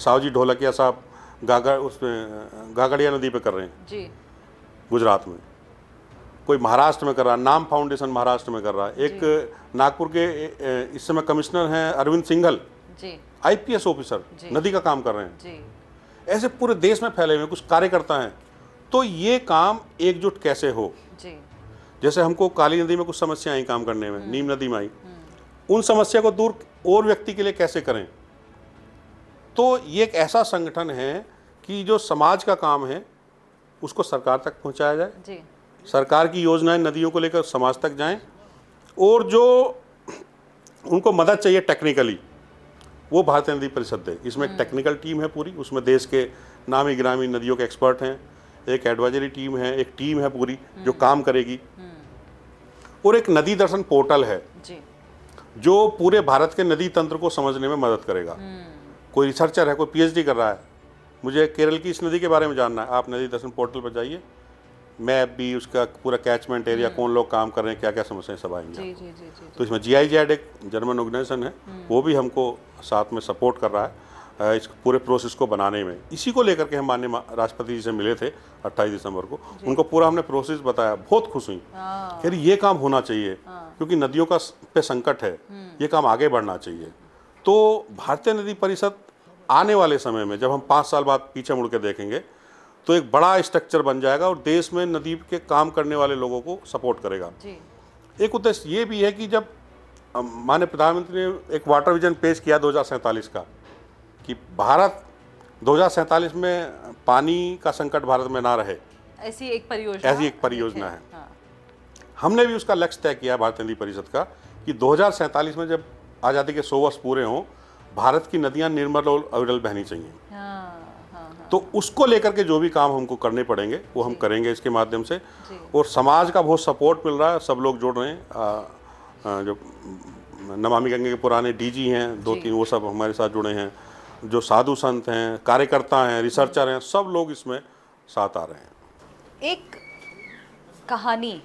सावजी ढोलकिया साहब उसमें गागड़िया नदी पे कर रहे हैं जी गुजरात में, कोई महाराष्ट्र में कर रहा है, नाम फाउंडेशन महाराष्ट्र में कर रहा है, एक नागपुर के इस समय कमिश्नर हैं अरविंद सिंघल जी आईपीएस ऑफिसर, नदी का काम कर रहे हैं। जी ऐसे पूरे देश में फैले हुए कुछ कार्यकर्ता हैं। तो ये काम एकजुट कैसे हो। जी जैसे हमको काली नदी में कुछ समस्या आई काम करने में, नीम नदी में आई, उन समस्या को दूर और व्यक्ति के लिए कैसे करें। तो ये एक ऐसा संगठन है कि जो समाज का काम है उसको सरकार तक पहुंचाया जाए, जी सरकार की योजनाएं नदियों को लेकर समाज तक जाएं, और जो उनको मदद चाहिए टेक्निकली वो भारतीय नदी परिषद दे। इसमें एक टेक्निकल टीम है पूरी, उसमें देश के नामी गिरामी नदियों के एक्सपर्ट हैं, एक एडवाइजरी टीम है, एक टीम है पूरी जो काम करेगी, और एक नदी दर्शन पोर्टल है जी। जो पूरे भारत के नदी तंत्र को समझने में मदद करेगा। कोई रिसर्चर है, कोई पीएचडी कर रहा है, मुझे केरल की इस नदी के बारे में जानना है, आप नदी दर्शन पोर्टल पर जाइए, मैप भी, उसका पूरा कैचमेंट एरिया, कौन लोग काम कर रहे हैं, क्या क्या समस्याएं, सब आएंगे। जी जी जी जी। तो इसमें GIZ एक जर्मन ऑर्गेनाइजेशन है, वो भी हमको साथ में सपोर्ट कर रहा है इस पूरे प्रोसेस को बनाने में। इसी को लेकर के हम माननीय राष्ट्रपति जी से मिले थे 28 दिसंबर को, उनको पूरा हमने प्रोसेस बताया, बहुत खुश हुई, कह रही ये काम होना चाहिए क्योंकि नदियों का पे संकट है, ये काम आगे बढ़ना चाहिए। तो भारतीय नदी परिषद आने वाले समय में जब हम 5 साल बाद पीछे मुड़ के देखेंगे तो एक बड़ा स्ट्रक्चर बन जाएगा और देश में नदी के काम करने वाले लोगों को सपोर्ट करेगा। जी। एक उद्देश्य ये भी है कि जब माननीय प्रधानमंत्री ने एक वाटर विजन पेश किया 2047 का, कि भारत 2047 में पानी का संकट भारत में ना रहे, ऐसी एक परियोजना है। हमने भी उसका लक्ष्य तय किया भारतीय नदी परिषद का कि 2047 में जब आज़ादी के 100 वर्ष पूरे हों, भारत की नदियाँ निर्मल और अविरल बहनी चाहिए। तो उसको लेकर के जो भी काम हमको करने पड़ेंगे वो हम करेंगे इसके माध्यम से, और समाज का बहुत सपोर्ट मिल रहा है, सब लोग जुड़ रहे हैं। जो नमामि गंगे के पुराने DG हैं 2-3, वो सब हमारे साथ जुड़े हैं, जो साधु संत हैं, कार्यकर्ता हैं, रिसर्चर हैं, सब लोग इसमें साथ आ रहे हैं। एक कहानी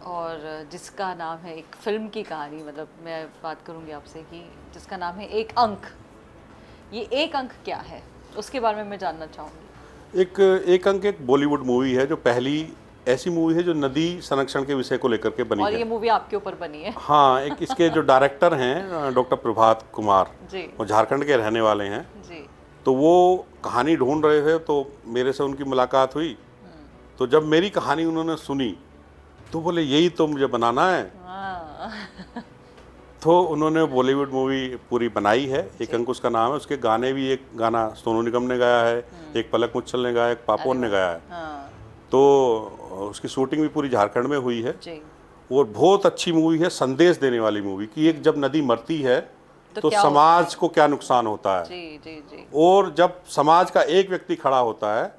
और जिसका नाम है, एक फिल्म की कहानी, मतलब मैं बात करूंगी आपसे कि जिसका नाम है एक अंक। ये एक अंक क्या है, उसके बारे में मैं जानना चाहूँगी। एक अंक एक बॉलीवुड मूवी है जो पहली ऐसी मूवी है जो नदी संरक्षण के विषय को लेकर के बनी है, और ये मूवी आपके ऊपर बनी है। हाँ, एक इसके जो डायरेक्टर हैं डॉक्टर प्रभात कुमार जी, वो झारखंड के रहने वाले हैं जी। तो वो कहानी ढूंढ रहे थे, तो मेरे से उनकी मुलाकात हुई। तो जब मेरी कहानी उन्होंने सुनी तो बोले यही तो मुझे बनाना है। तो उन्होंने बॉलीवुड मूवी पूरी बनाई है, एक अंक उसका नाम है। उसके गाने भी, एक गाना सोनू निगम ने गाया है, एक पलक मुच्छल ने गाया, एक पापोन ने गाया है। तो उसकी शूटिंग भी पूरी झारखंड में हुई है जी। और बहुत अच्छी मूवी है, संदेश देने वाली मूवी कि एक जब नदी मरती है तो समाज को क्या नुकसान होता है। जी, जी, जी। और जब समाज का एक व्यक्ति खड़ा होता है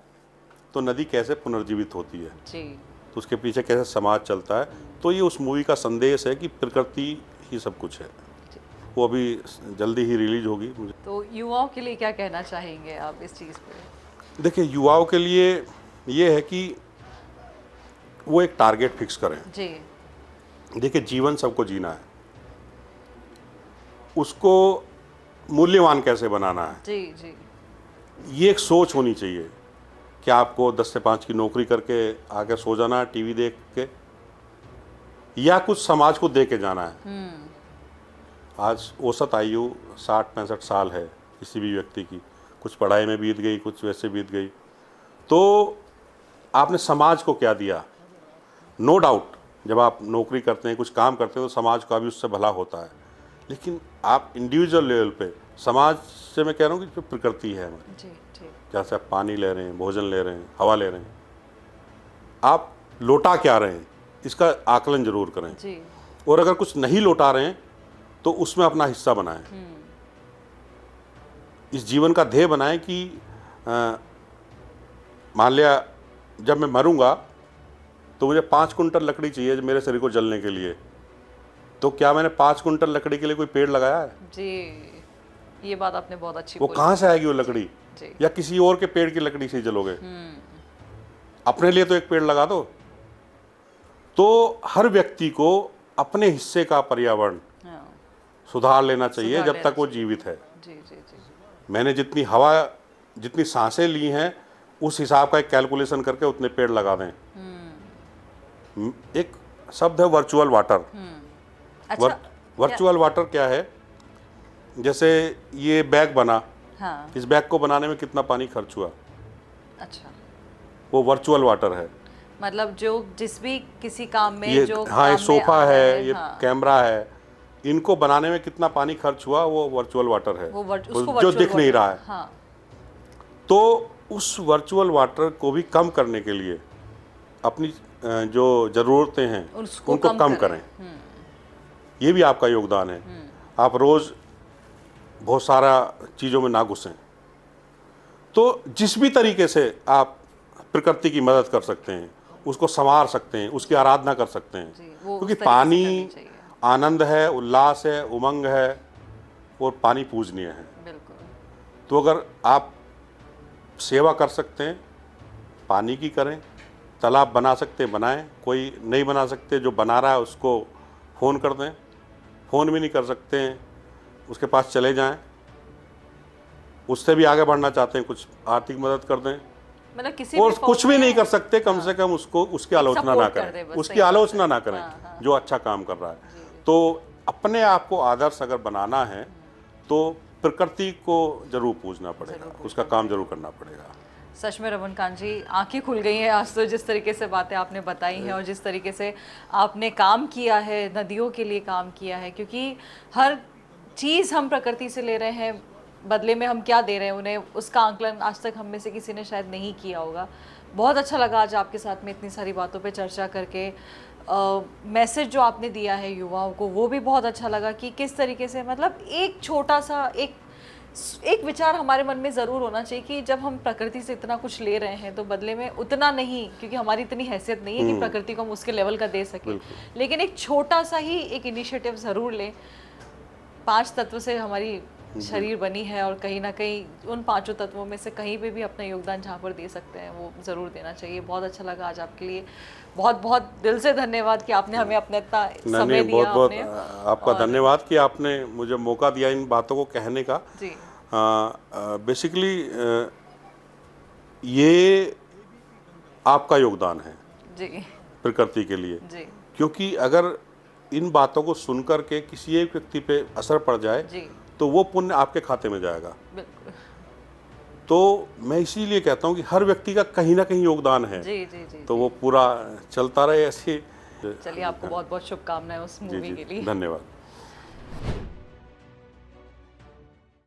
तो नदी कैसे पुनर्जीवित होती है जी। तो उसके पीछे कैसे समाज चलता है। तो ये उस मूवी का संदेश है कि प्रकृति ही सब कुछ है। वो अभी जल्दी ही रिलीज होगी। तो युवाओं के लिए क्या कहना चाहेंगे आप इस चीज़ पे? देखिए, युवाओं के लिए ये है कि वो एक टारगेट फिक्स करें। जी। देखिए, जीवन सबको जीना है, उसको मूल्यवान कैसे बनाना है, जी जी। ये एक सोच होनी चाहिए कि आपको 10 से 5 की नौकरी करके आगे सो जाना है टीवी देख के, या कुछ समाज को दे के जाना है। आज औसत आयु 60-65 साल है किसी भी व्यक्ति की, कुछ पढ़ाई में बीत गई, कुछ वैसे बीत गई। तो आपने समाज को क्या दिया? नो डाउट जब आप नौकरी करते हैं, कुछ काम करते हैं तो समाज का भी उससे भला होता है, लेकिन आप इंडिविजुअल लेवल पे समाज से, मैं कह रहा हूँ कि जो प्रकृति है हमारी, जी, जी। जैसे आप पानी ले रहे हैं, भोजन ले रहे हैं, हवा ले रहे हैं, आप लौटा क्या रहे हैं इसका आकलन जरूर करें। जी। और अगर कुछ नहीं लौटा रहे हैं तो उसमें अपना हिस्सा बनाएं। इस जीवन का ध्येय बनाएं कि मान लिया जब मैं मरूंगा तो मुझे 5 कुंटल लकड़ी चाहिए मेरे शरीर को जलने के लिए, तो क्या मैंने 5 कुंटल लकड़ी के लिए कोई पेड़ लगाया है? जी, ये बात आपने बहुत अच्छी वो बोली। कहाँ से आएगी वो लकड़ी? जी। या किसी और के पेड़ की लकड़ी से ही जलोगे? अपने लिए तो एक पेड़ लगा दो। तो हर व्यक्ति को अपने हिस्से का पर्यावरण सुधार लेना चाहिए जब तक वो जीवित है। जी जी जी। मैंने जितनी हवा, जितनी सांसें ली हैं, उस हिसाब का एक कैलकुलेशन करके उतने पेड़ लगा दें। एक शब्द है वर्चुअल वाटर। अच्छा, वर्चुअल वाटर क्या है? जैसे ये बैग बना, हाँ। इस बैग को बनाने में कितना पानी खर्च हुआ? अच्छा, वो वर्चुअल वाटर है। मतलब जो जिस भी किसी काम में ये, जो हाँ, ये काम में सोफा आ रहा है, ये हाँ। कैमरा है, इनको बनाने में कितना पानी खर्च हुआ, वो वर्चुअल वाटर है, उसको जो दिख नहीं रहा है। हाँ। तो उस वर्चुअल वाटर को भी कम करने के लिए अपनी जो ज़रूरतें हैं उसको उनको कम कम करें। करें। ये भी आपका योगदान है। आप रोज़ बहुत सारा चीज़ों में ना घुसें। तो जिस भी तरीके से आप प्रकृति की मदद कर सकते हैं, उसको संवार सकते हैं, उसकी आराधना कर सकते हैं, जी, वो उस क्योंकि तरीके से पानी करनी चाहिए। आनंद है, उल्लास है, उमंग है और पानी पूजनीय है। बिल्कुल। तो अगर आप सेवा कर सकते हैं, पानी की करें। तालाब बना सकते हैं, बनाएं। कोई नहीं बना सकते, जो बना रहा है उसको फ़ोन कर दें। फ़ोन भी नहीं कर सकते हैं, उसके पास चले जाएं। उससे भी आगे बढ़ना चाहते हैं, कुछ आर्थिक मदद कर दें। मतलब किसी और भी फॉर्म कुछ भी में नहीं कर सकते, कम से कम उसको उसकी आलोचना ना सपोर्ट कर दे करें, बस, उसकी सही बात आलोचना है। ना करें हाँ, हाँ। जो अच्छा काम कर रहा है। तो अपने आप को आदर्श अगर बनाना है तो प्रकृति को जरूर पूजना पड़ेगा, उसका काम जरूर करना पड़ेगा। सच में रमनकांत जी, आंखें खुल गई हैं आज तो, जिस तरीके से बातें आपने बताई हैं और जिस तरीके से आपने काम किया है, नदियों के लिए काम किया है, क्योंकि हर चीज़ हम प्रकृति से ले रहे हैं, बदले में हम क्या दे रहे हैं उन्हें, उसका आंकलन आज तक हम में से किसी ने शायद नहीं किया होगा। बहुत अच्छा लगा आज आपके साथ में इतनी सारी बातों पे चर्चा करके। मैसेज जो आपने दिया है युवाओं को वो भी बहुत अच्छा लगा कि किस तरीके से, मतलब एक छोटा सा एक विचार हमारे मन में ज़रूर होना चाहिए कि जब हम प्रकृति से इतना कुछ ले रहे हैं तो बदले में उतना नहीं, क्योंकि हमारी इतनी हैसियत नहीं है कि प्रकृति को हम उसके लेवल का दे सकें, लेकिन एक छोटा सा ही एक इनिशिएटिव ज़रूर लें। 5 तत्व से हमारी शरीर बनी है और कहीं ना कहीं उन 5 तत्वों में से कहीं पे भी अपना योगदान जहाँ पर दे सकते हैं वो ज़रूर देना चाहिए। बहुत अच्छा लगा आज आपके लिए, बहुत बहुत दिल से धन्यवाद कि आपने हमें अपना इतना समय दिया। बहुत बहुत आपने आपका धन्यवाद कि आपने मुझे मौका दिया इन बातों को कहने का। जी बेसिकली ये आपका योगदान है जी प्रकृति के लिए, जी क्योंकि अगर इन बातों को सुनकर के किसी एक व्यक्ति पे असर पड़ जाए जी तो वो पुण्य आपके खाते में जाएगा। बिल्कुल। तो मैं इसीलिए कहता हूँ कि हर व्यक्ति का कहीं ना कहीं योगदान है। जी जी जी तो वो पूरा चलता रहे ऐसे। चलिए, आपको बहुत बहुत शुभकामनाएं उस जी मूवी जी के लिए। धन्यवाद।